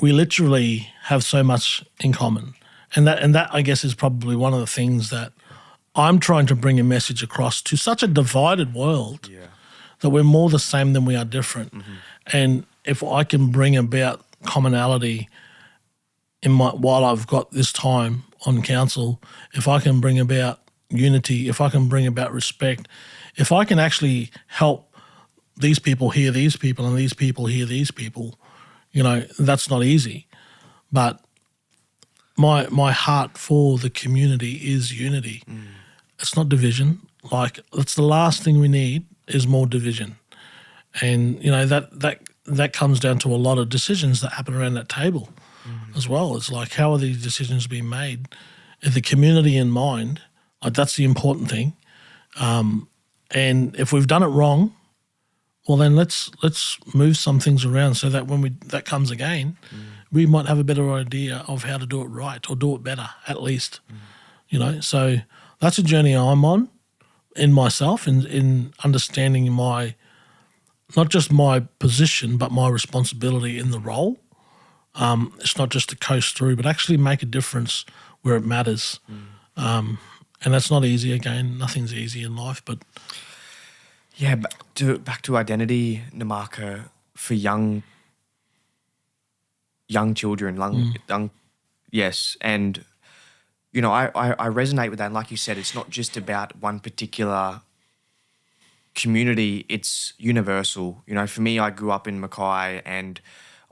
literally have so much in common. And that I guess is probably one of the things that I'm trying to bring a message across to such a divided world Yeah. that we're more the same than we are different. And if I can bring about commonality while I've got this time on council, if I can bring about unity, if I can bring about respect, if I can actually help these people hear these people and these people hear these people, that's not easy. But my heart for the community is unity. It's not division. Like, that's the last thing we need is more division. And, that comes down to a lot of decisions that happen around that table as well. It's like, how are these decisions being made? If the community in mind, like, that's the important thing. And if we've done it wrong, well, then let's move some things around so that when that comes again, we might have a better idea of how to do it right or do it better, at least. So that's a journey I'm on in myself, in understanding not just my position, but my responsibility in the role. It's not just to coast through, but actually make a difference where it matters. And that's not easy. Again, nothing's easy in life, but Yeah, back to identity, Namarca, for young children, young, yes. And, I resonate with that. And like you said, it's not just about one particular community, it's universal. For me, I grew up in Mackay and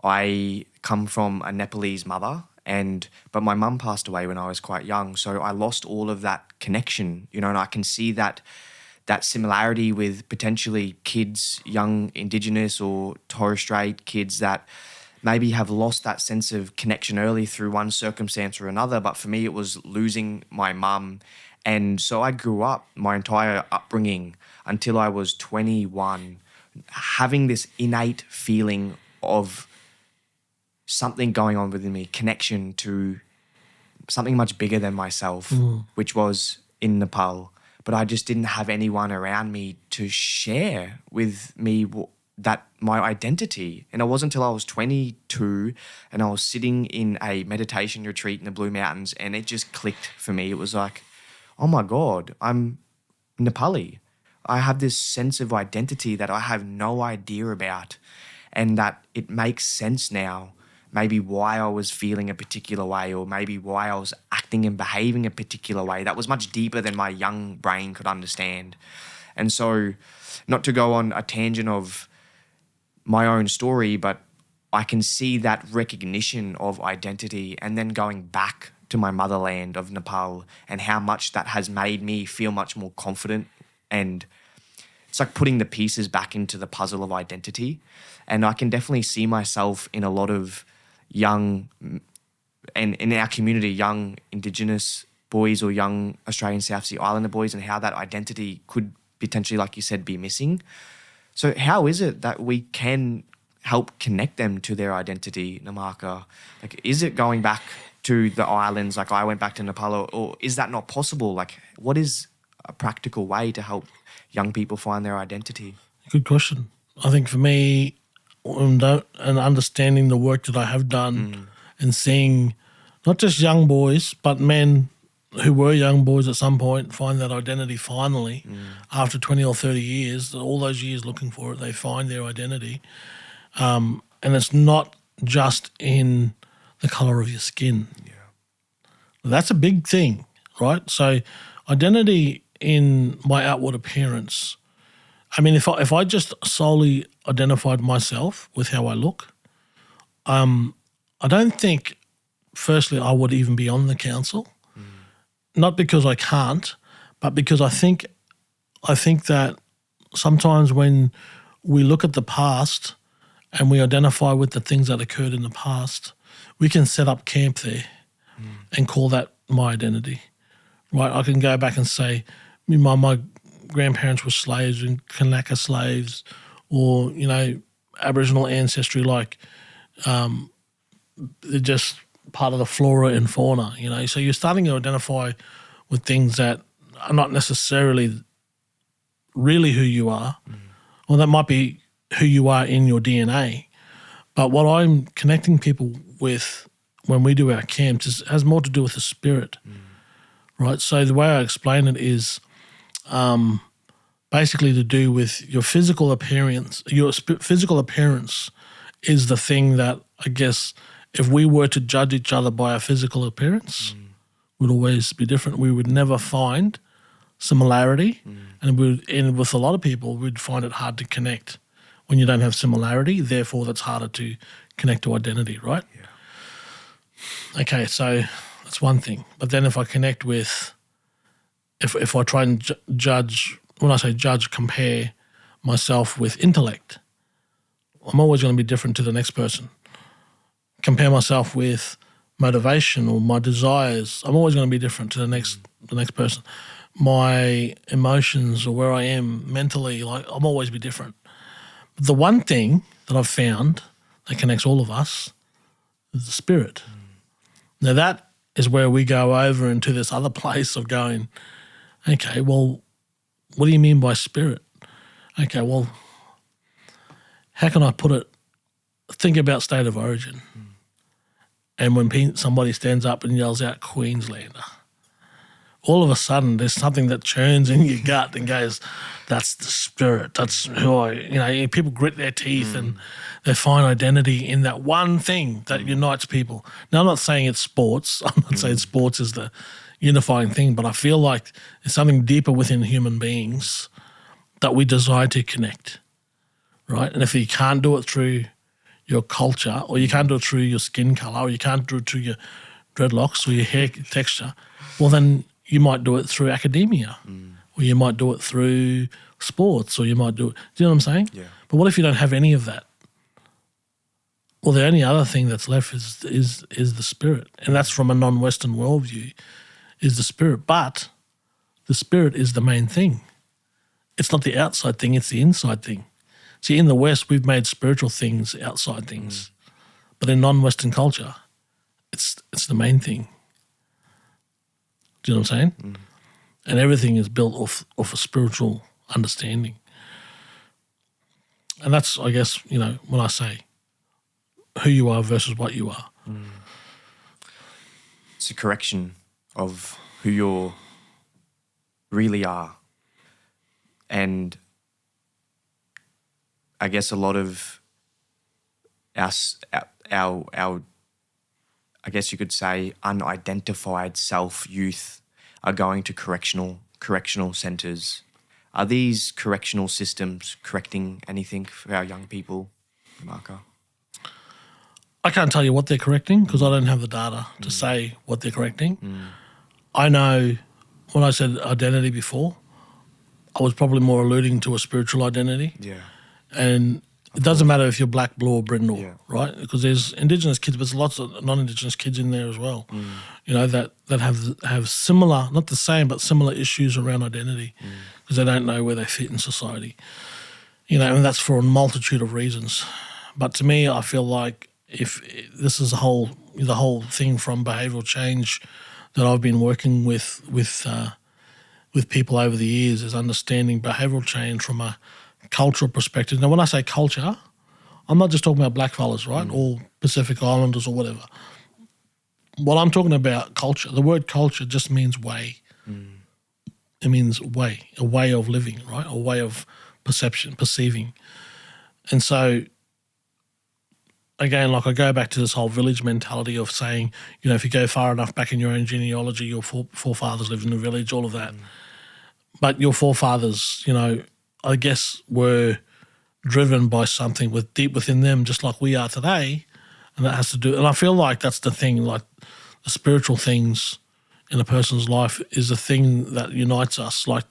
I come from a Nepalese mother, but my mum passed away when I was quite young. So I lost all of that connection, and I can see that similarity with potentially kids, young Indigenous or Torres Strait kids that maybe have lost that sense of connection early through one circumstance or another. But for me, it was losing my mum. And so I grew up, my entire upbringing until I was 21, having this innate feeling of something going on within me, connection to something much bigger than myself, which was in Nepal. But I just didn't have anyone around me to share with me that my identity. And it wasn't until I was 22 and I was sitting in a meditation retreat in the Blue Mountains and it just clicked for me. It was like, oh my God, I'm Nepali. I have this sense of identity that I have no idea about, and that it makes sense now, maybe why I was feeling a particular way or maybe why I was acting and behaving a particular way. That was much deeper than my young brain could understand. And so, not to go on a tangent of my own story, but I can see that recognition of identity and then going back to my motherland of Nepal and how much that has made me feel much more confident. And it's like putting the pieces back into the puzzle of identity. And I can definitely see myself in a lot of young, and in our community, young Indigenous boys or young Australian South Sea Islander boys, and how that identity could potentially, like you said, be missing. So how is it that we can help connect them to their identity, Namarca? Like, is it going back to the islands, like I went back to Nepal, or is that not possible? Like, what is a practical way to help young people find their identity? good question. I think for me, and understanding the work that I have done and seeing not just young boys, but men who were young boys at some point find that identity finally after 20 or 30 years, all those years looking for it, they find their identity. And it's not just in the colour of your skin. Yeah. That's a big thing, right? So identity in my outward appearance, I mean, if I just solely identified myself with how I look, I don't think, firstly, I would even be on the council. Not because I can't, but because I think that sometimes when we look at the past and we identify with the things that occurred in the past, we can set up camp there and call that my identity, right? I can go back and say, my grandparents were slaves and Kanaka slaves, or, Aboriginal ancestry, like they're just part of the flora and fauna, So you're starting to identify with things that are not necessarily really who you are, or that might be who you are in your DNA. But what I'm connecting people with when we do our camps has more to do with the spirit, right? So the way I explain it is basically to do with your physical appearance. Your physical appearance is the thing that, I guess, if we were to judge each other by our physical appearance, would always be different. We would never find similarity, and with a lot of people, we'd find it hard to connect when you don't have similarity. Therefore, that's harder to connect to identity, right? Yeah. Okay, so that's one thing. But then if I connect with, if I try and judge, when I say judge, compare myself with intellect, I'm always going to be different to the next person. Compare myself with motivation or my desires, I'm always going to be different to the next person. My emotions or where I am mentally, like I'll always be different. But the one thing that I've found that connects all of us is the spirit. Now that is where we go over into this other place of going, okay, well, what do you mean by spirit? Okay, well, how can I put it? Think about state of origin. And when somebody stands up and yells out Queenslander, all of a sudden there's something that churns in your gut and goes, that's the spirit. That's who I, people grit their teeth and they find identity in that one thing that unites people. Now, I'm not saying it's sports. I'm not saying sports is the unifying thing, but I feel like there's something deeper within human beings that we desire to connect, right? And if you can't do it through your culture, or you can't do it through your skin colour, or you can't do it through your dreadlocks or your hair texture, well, then you might do it through academia, or you might do it through sports, or you might do it. Do you know what I'm saying? Yeah. But what if you don't have any of that? Well, the only other thing that's left is the spirit, and that's from a non-Western worldview, is the spirit. But the spirit is the main thing. It's not the outside thing; it's the inside thing. See, in the West, we've made spiritual things outside things, but in non-Western culture, it's the main thing. Do you know what I'm saying? And everything is built off a spiritual understanding. And that's, I guess, when I say who you are versus what you are. It's a correction of who you really are. And I guess a lot of our I guess you could say unidentified youth are going to correctional centres. Are these correctional systems correcting anything for our young people, Namarca? I can't tell you what they're correcting because I don't have the data to say what they're correcting. I know when I said identity before, I was probably more alluding to a spiritual identity. Yeah. And it doesn't matter if you're black, blue or brindle, right? Because there's Indigenous kids, but there's lots of non-Indigenous kids in there as well, that have similar, not the same, but similar issues around identity because they don't know where they fit in society. And that's for a multitude of reasons. But to me, I feel like if this is the whole thing from behavioural change that I've been working with people over the years is understanding behavioural change from a cultural perspective. Now, when I say culture, I'm not just talking about blackfellas, right, or Pacific Islanders or whatever. What I'm talking about, culture, the word culture just means way. It means way, a way of living, right, a way of perceiving. And so, again, like I go back to this whole village mentality of saying, if you go far enough back in your own genealogy, your forefathers lived in a village, all of that. But your forefathers, I guess were driven by something deep within them, just like we are today, and that has to do. And I feel like that's the thing. Like the spiritual things in a person's life is the thing that unites us. Like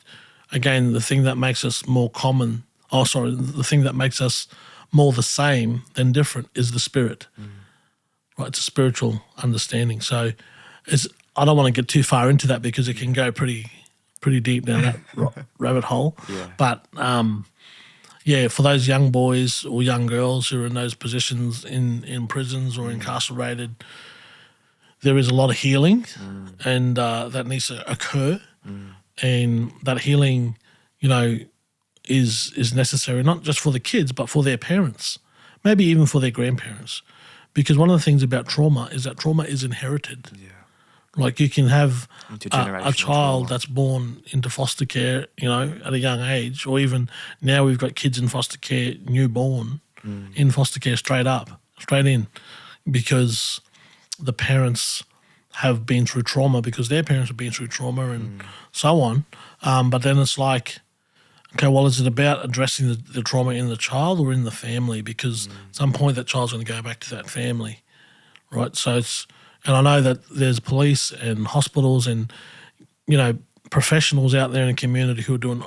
again, the thing that makes us more common. The thing that makes us more the same than different is the spirit. Right? It's a spiritual understanding. So I don't want to get too far into that because it can go pretty deep down that rabbit hole. Yeah. But, for those young boys or young girls who are in those positions in prisons or incarcerated, there is a lot of healing and that needs to occur. And that healing, is necessary not just for the kids but for their parents, maybe even for their grandparents. Because one of the things about trauma is that trauma is inherited. Yeah. Like you can have a Intergenerational child trauma. that's born into foster care, at a young age, or even now we've got kids in foster care, newborn, in foster care straight in, because the parents have been through trauma because their parents have been through trauma and so on. But then it's like, okay, well, is it about addressing the trauma in the child or in the family? Because at some point that child's going to go back to that family, right? So and I know that there's police and hospitals and, professionals out there in the community who are doing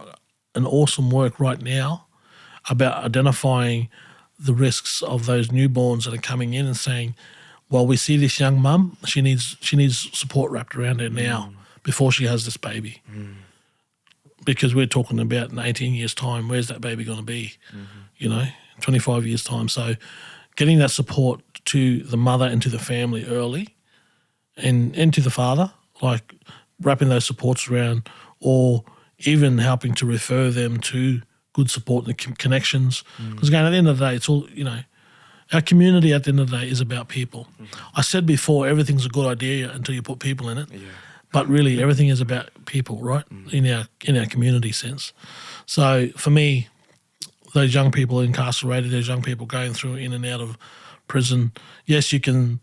an awesome work right now about identifying the risks of those newborns that are coming in and saying, well, we see this young mum, she needs support wrapped around her now before she has this baby. Because we're talking about in 18 years' time, where's that baby going to be? 25 years' time. So getting that support to the mother and to the family early and to the father, like wrapping those supports around, or even helping to refer them to good support and connections. Because again, at the end of the day, it's all, our community at the end of the day is about people. I said before, everything's a good idea until you put people in it. Yeah. But really, everything is about people, right? In our community sense. So for me, those young people incarcerated, those young people going through in and out of prison, yes, you can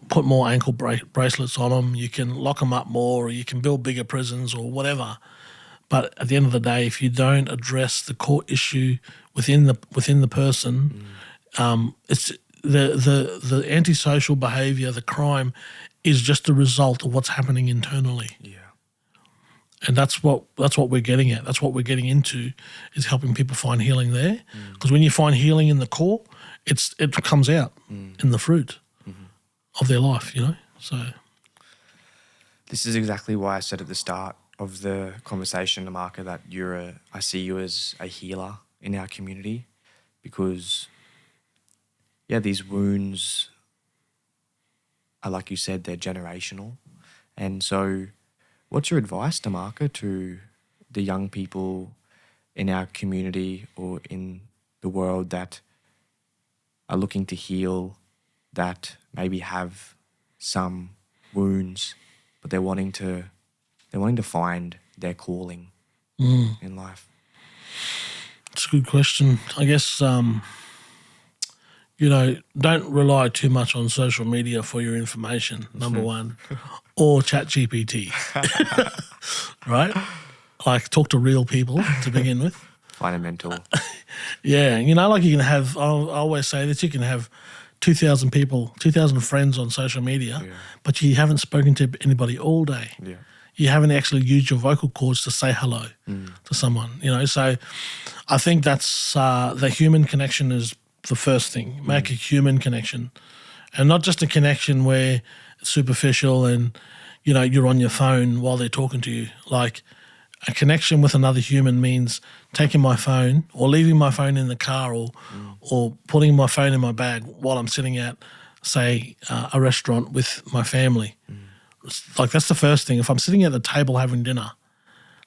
put more ankle bracelets on them, you can lock them up more, or you can build bigger prisons or whatever. But at the end of the day, if you don't address the core issue within the person, it's the antisocial behaviour, the crime, is just a result of what's happening internally. Yeah. And that's what we're getting at. That's what we're getting into, is helping people find healing there. Because when you find healing in the core, it comes out in the fruit of their life, So this is exactly why I said at the start of the conversation, Namarca, that I see you as a healer in our community, because these wounds are, like you said, they're generational. And so what's your advice, Namarca, to the young people in our community or in the world that are looking to heal, that maybe have some wounds, but they're wanting to find their calling in life? It's a good question. I guess don't rely too much on social media for your information, number one, or ChatGPT, right? Like, talk to real people to begin with. Find a mentor. Yeah, like you can have, I always say this, you can have 2,000 people, 2,000 friends on social media, but you haven't spoken to anybody all day. Yeah. You haven't actually used your vocal cords to say hello to someone, So I think that's the human connection is the first thing. Make a human connection, and not just a connection where it's superficial and, you're on your phone while they're talking to you. Like, a connection with another human means taking my phone or leaving my phone in the car or putting my phone in my bag while I'm sitting at, say, a restaurant with my family. Like, that's the first thing. If I'm sitting at the table having dinner,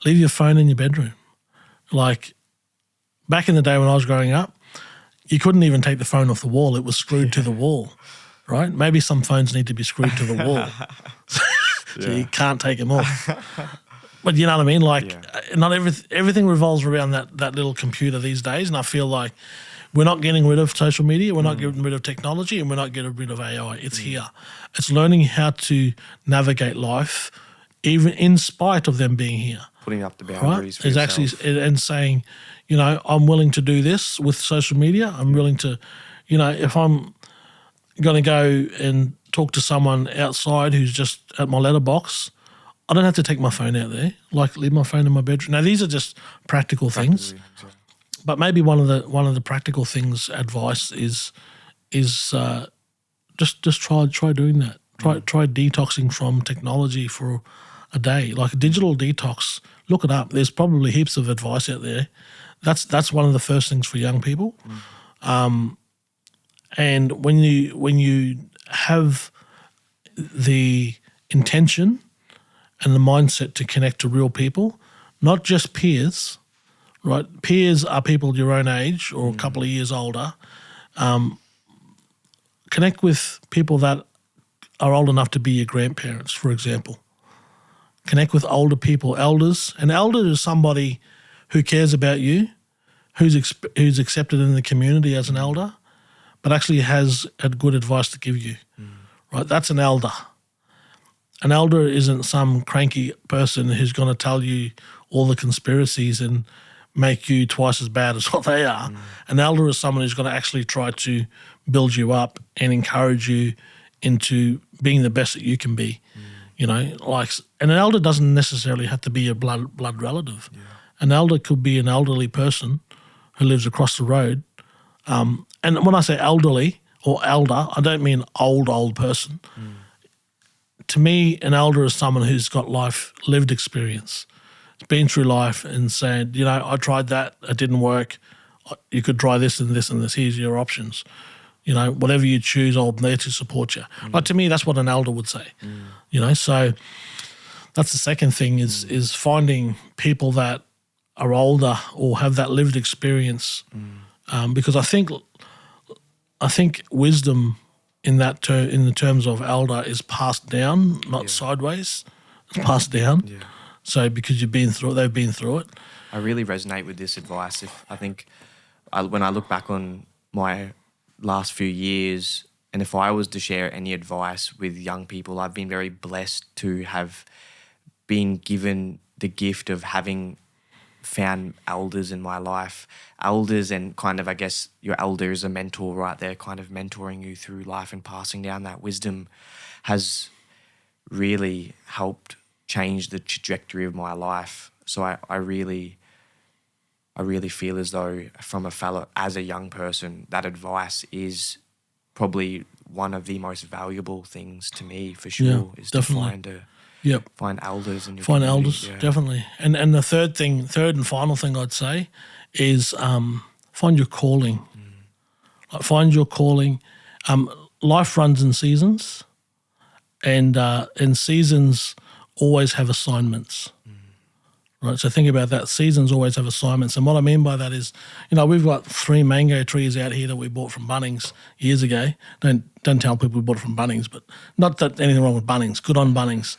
leave your phone in your bedroom. Like, back in the day when I was growing up, you couldn't even take the phone off the wall. It was screwed to the wall, right? Maybe some phones need to be screwed to the wall. So you can't take them off. But you know what I mean? Like, not everything revolves around that little computer these days. And I feel like we're not getting rid of social media, we're not getting rid of technology, and we're not getting rid of AI. It's here. It's learning how to navigate life, even in spite of them being here. Putting up the boundaries for yourself. Actually, and saying, I'm willing to do this with social media. I'm willing to, if I'm going to go and talk to someone outside who's just at my letterbox, I don't have to take my phone out there. Like, leave my phone in my bedroom. Now, these are just practical things. Exactly. But maybe one of the practical things, advice is just try doing that. Try detoxing from technology for a day, like a digital detox. Look it up. There's probably heaps of advice out there. That's one of the first things for young people. And when you have the intention and the mindset to connect to real people, not just peers, right? Peers are people your own age or a couple of years older. Connect with people that are old enough to be your grandparents, for example, connect with older people, elders. An elder is somebody who cares about you, who's accepted in the community as an elder, but actually has a good advice to give you, right? That's an elder. An elder isn't some cranky person who's going to tell you all the conspiracies and make you twice as bad as what they are. An elder is someone who's going to actually try to build you up and encourage you into being the best that you can be. You know, like, and an elder doesn't necessarily have to be a blood relative. Yeah. An elder could be an elderly person who lives across the road. And when I say elderly or elder, I don't mean old person. To me, an elder is someone who's got lived experience. It's been through life and said, you know, I tried that, it didn't work. You could try this and this and this. Here's your options. You know, whatever you choose, I'm there to support you. Like, to me, that's what an elder would say. You know, so that's the second thing is finding people that are older or have that lived experience, because I think wisdom in the terms of elder is passed down, not sideways. It's passed down. Yeah. So because they've been through it. I really resonate with this advice. When I look back on my last few years, and if I was to share any advice with young people, I've been very blessed to have been given the gift of having found elders in my life. Elders, and kind of, I guess, your elder is a mentor, right? They're kind of mentoring you through life and passing down that wisdom has really helped change the trajectory of my life. So I really feel as though as a young person, that advice is probably one of the most valuable things to me, for sure, is definitely. To find elders in your community. Elders, definitely. And the third and final thing I'd say is find your calling. Like, find your calling. Life runs in seasons, and seasons always have assignments. Right, so think about that. Seasons always have assignments. And what I mean by that is, you know, we've got 3 mango trees out here that we bought from Bunnings years ago. Don't tell people we bought it from Bunnings, but not that anything wrong with Bunnings. Good on Bunnings.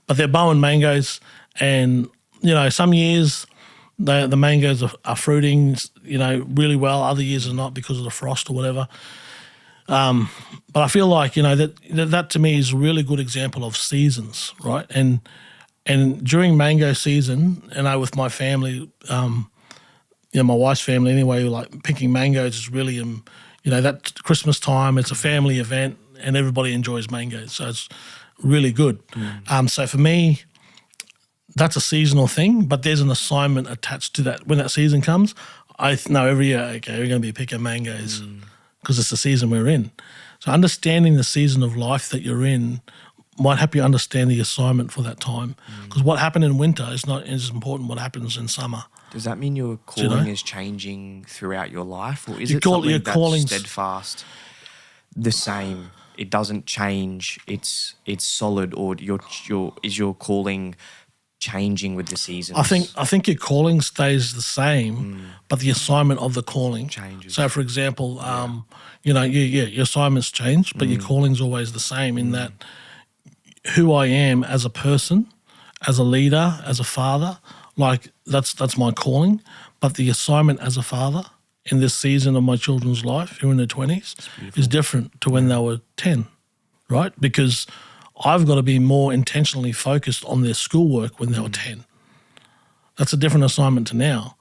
But they're Bowen mangoes, and, you know, some years the mangoes are fruiting, you know, really well. Other years are not because of the frost or whatever. But I feel like, you know, that to me is a really good example of seasons, right? And during mango season, and with my family, you know, my wife's family anyway, like, picking mangoes is really, you know, that Christmas time, it's a family event and everybody enjoys mangoes. So it's really good. So for me, that's a seasonal thing, but there's an assignment attached to that. When that season comes, I know every year, okay, we're going to be picking mangoes because it's the season we're in. So understanding the season of life that you're in might help you understand the assignment for that time. Because what happened in winter is not as important what happens in summer. Does that mean your calling is changing throughout your life, or is it something that's steadfast, the same? It doesn't change. It's solid, or is your calling changing with the seasons? I think your calling stays the same, but the assignment of the calling changes. So, for example, you know, your assignments change, but your calling's always the same in that who I am as a person, as a leader, as a father, like that's my calling. But the assignment as a father in this season of my children's life, who are in their 20s, is different to when they were 10, right? Because I've got to be more intentionally focused on their schoolwork when they were 10. That's a different assignment to now.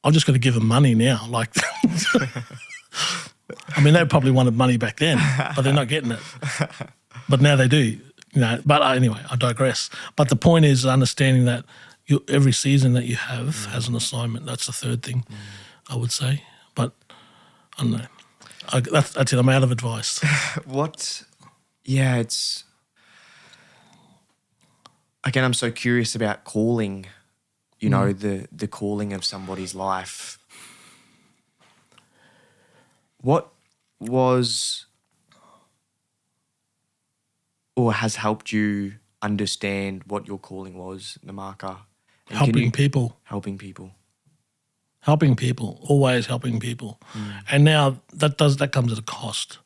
I've just got to give them money now. Like, I mean, they probably wanted money back then, but they're not getting it. But now they do. You know, but anyway, I digress. But the point is understanding that every season that you have has an assignment. That's the third thing I would say. But I don't know. That's it. I'm out of advice. It's... Again, I'm so curious about calling, you know, the calling of somebody's life. What was... or has helped you understand what your calling was, Namarca? Helping people. Helping people. Always helping people. And now that comes at a cost.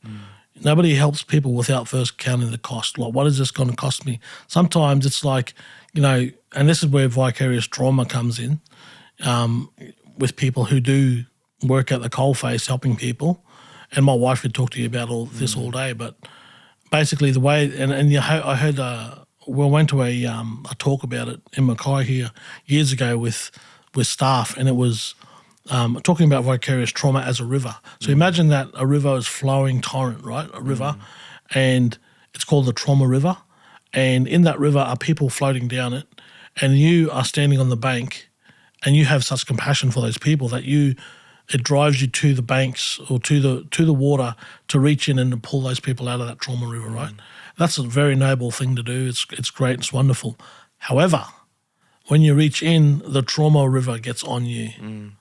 Nobody helps people without first counting the cost. Like, what is this going to cost me? Sometimes it's like, and this is where vicarious trauma comes in, with people who do work at the coalface helping people. And my wife could talk to you about all this all day, but basically the way, I heard, we went to a talk about it in Mackay here years ago with staff, and it was talking about vicarious trauma as a river. So imagine that a river is flowing torrent, right? A river, and it's called the trauma river. And in that river are people floating down it, and you are standing on the bank, and you have such compassion for those people that it drives you to the banks or to the water to reach in and to pull those people out of that trauma river, right? That's a very noble thing to do. It's great. It's wonderful. However, when you reach in, the trauma river gets on you,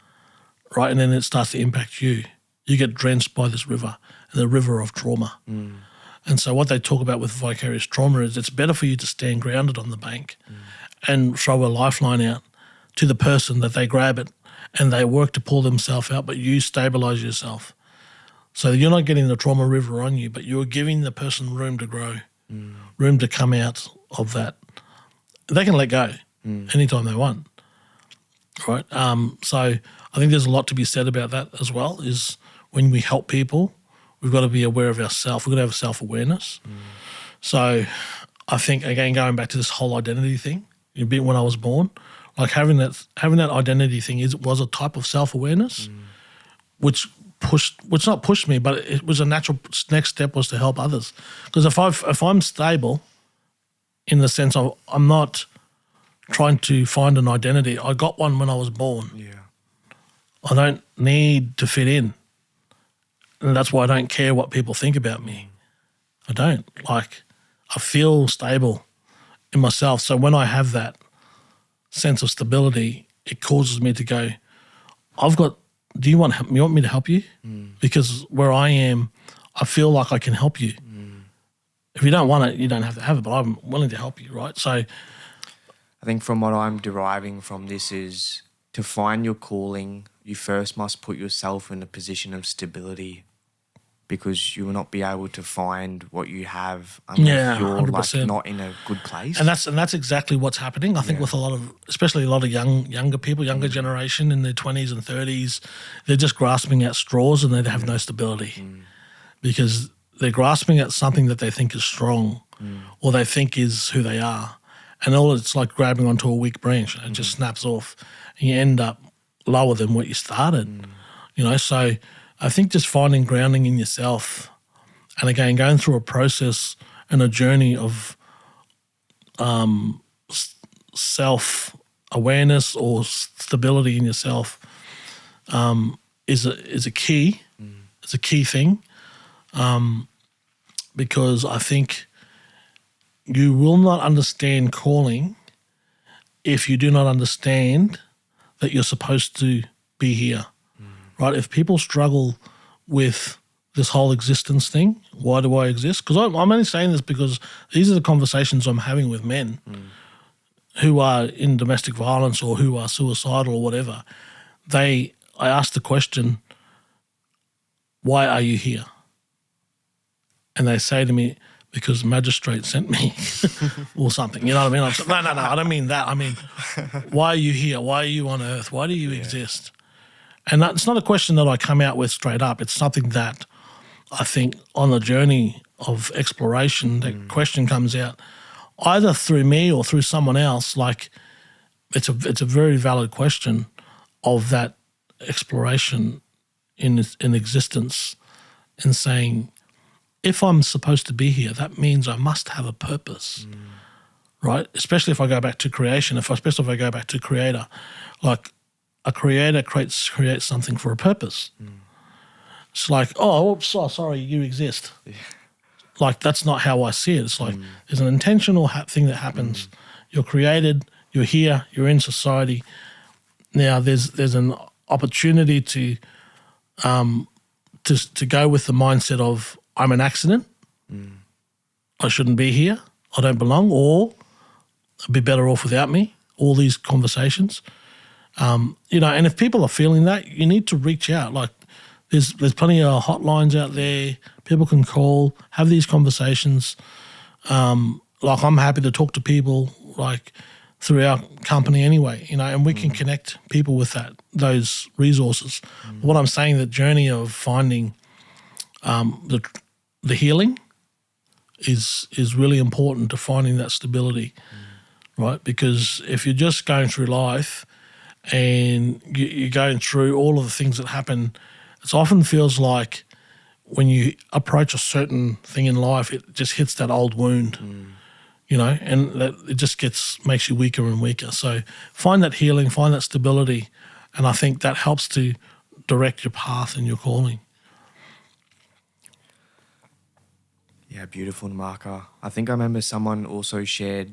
right? And then it starts to impact you. You get drenched by this river, the river of trauma. And so what they talk about with vicarious trauma is it's better for you to stand grounded on the bank and throw a lifeline out to the person that they grab it and they work to pull themselves out, but you stabilize yourself. So you're not getting the trauma river on you, but you're giving the person room to grow, room to come out of that. They can let go anytime they want, right? So I think there's a lot to be said about that as well, is when we help people, we've got to be aware of ourselves. We've got to have self-awareness. So I think, again, going back to this whole identity thing, a bit when I was born, like having that identity thing was a type of self-awareness, which not pushed me, but it was a natural next step was to help others. Because if I'm stable, in the sense of I'm not trying to find an identity, I got one when I was born. Yeah. I don't need to fit in, and that's why I don't care what people think about me. I don't. Like, I feel stable in myself. So when I have that sense of stability, it causes me to go, do you want me to help you? Because where I am, I feel like I can help you. If you don't want it, you don't have to have it, but I'm willing to help you, right? So I think from what I'm deriving from this is to find your calling, you first must put yourself in a position of stability, because you will not be able to find what you have unless you're 100%. like not in a good place. And that's exactly what's happening. I think with especially a lot of younger people, younger generation in their 20s and 30s, they're just grasping at straws and they have no stability because they're grasping at something that they think is strong or they think is who they are. And all it's like grabbing onto a weak branch and it just snaps off and you end up lower than what you started, So I think just finding grounding in yourself and, again, going through a process and a journey of self-awareness or stability in yourself is a key. It's a key thing because I think you will not understand calling if you do not understand that you're supposed to be here. Right? If people struggle with this whole existence thing, why do I exist? Because I'm only saying this because these are the conversations I'm having with men who are in domestic violence or who are suicidal or whatever. I ask the question, why are you here? And they say to me, because the magistrate sent me or something. You know what I mean? I'm saying, no, I don't mean that. I mean, why are you here? Why are you on earth? Why do you exist? And it's not a question that I come out with straight up. It's something that I think on the journey of exploration, the question comes out either through me or through someone else. Like it's a very valid question of that exploration in existence and saying, if I'm supposed to be here, that means I must have a purpose, right? Especially if I go back to creation, especially if I go back to creator, like, a creator creates something for a purpose. It's like, sorry, you exist. Yeah. Like, that's not how I see it. It's like there's an intentional thing that happens. You're created, you're here, you're in society. Now there's an opportunity to go with the mindset of I'm an accident, I shouldn't be here, I don't belong, or I'd be better off without me, all these conversations. And if people are feeling that, you need to reach out. Like, There's plenty of hotlines out there. People can call, have these conversations. Like I'm happy to talk to people like through our company anyway, and we can connect people with those resources. What I'm saying, the journey of finding the healing is really important to finding that stability, right? Because if you're just going through life and you're going through all of the things that happen, it often feels like when you approach a certain thing in life, it just hits that old wound, and that it just makes you weaker and weaker. So find that healing, find that stability, and I think that helps to direct your path and your calling. Yeah, beautiful, Namarca. I think I remember someone also shared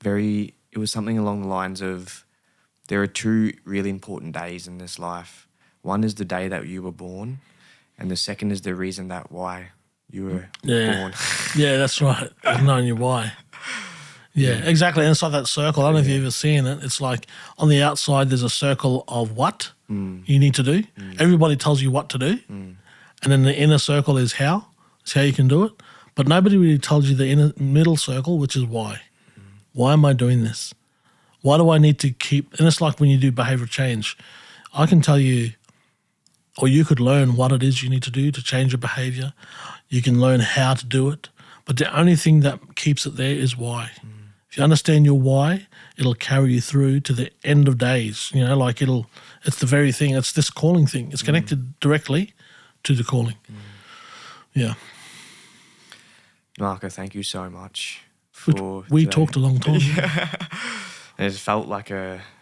it was something along the lines of, there are two really important days in this life. One is the day that you were born, and the second is the reason why you were born. Yeah, that's right. Knowing your why. Yeah, exactly. Inside that circle, I don't know if you've ever seen it. It's like on the outside, there's a circle of what you need to do. Everybody tells you what to do. And then the inner circle is how. It's how you can do it. But nobody really tells you the middle circle, which is why. Why am I doing this? Why do I need to keep... And it's like when you do behaviour change. I can tell you, or you could learn what it is you need to do to change your behaviour. You can learn how to do it. But the only thing that keeps it there is why. If you understand your why, it'll carry you through to the end of days. It's the very thing. It's this calling thing. It's connected directly to the calling. Yeah. Namarca, thank you so much. We talked a long time. It felt like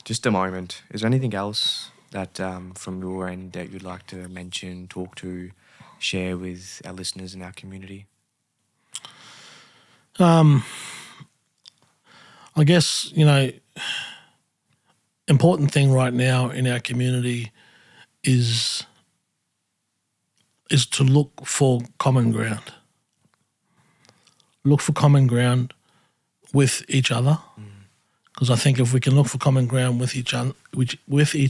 just a moment. Is there anything else that from your end that you'd like to mention, talk to, share with our listeners and our community? I guess, important thing right now in our community is to look for common ground. Look for common ground with each other, because I think if we can look for common ground with each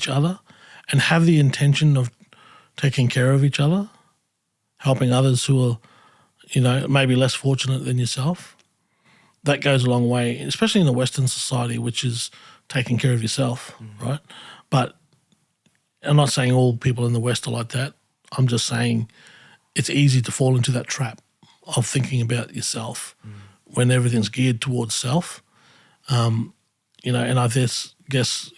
other and have the intention of taking care of each other, helping others who are, maybe less fortunate than yourself, that goes a long way, especially in a Western society, which is taking care of yourself, right? But I'm not saying all people in the West are like that. I'm just saying it's easy to fall into that trap of thinking about yourself when everything's geared towards self. And I guess,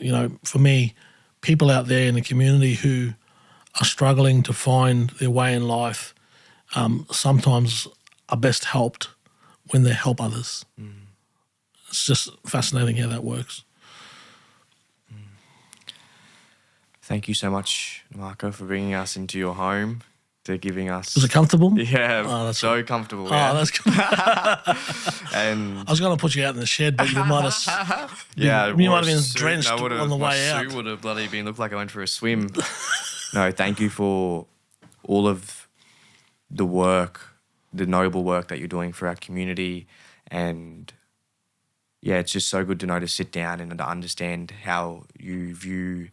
for me, people out there in the community who are struggling to find their way in life sometimes are best helped when they help others. It's just fascinating how that works. Thank you so much, Namarca, for bringing us into your home, to giving us... Was it comfortable? Yeah, that's so comfortable. Yeah. Oh, that's good. And I was going to put you out in the shed, but you might have... you might have been drenched on the way out. My suit would have bloody looked like I went for a swim. No, thank you for all of the work, the noble work that you're doing for our community. And yeah, it's just so good to sit down and to understand how you view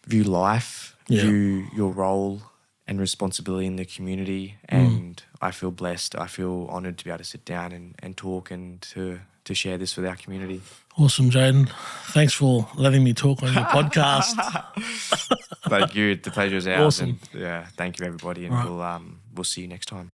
life, view your role and responsibility in the community. And I feel blessed. I feel honoured to be able to sit down and talk and to share this with our community. Awesome, Jayden. Thanks for letting me talk on your podcast. Thank you. The pleasure is ours. Awesome. And thank you, everybody. And we'll see you next time.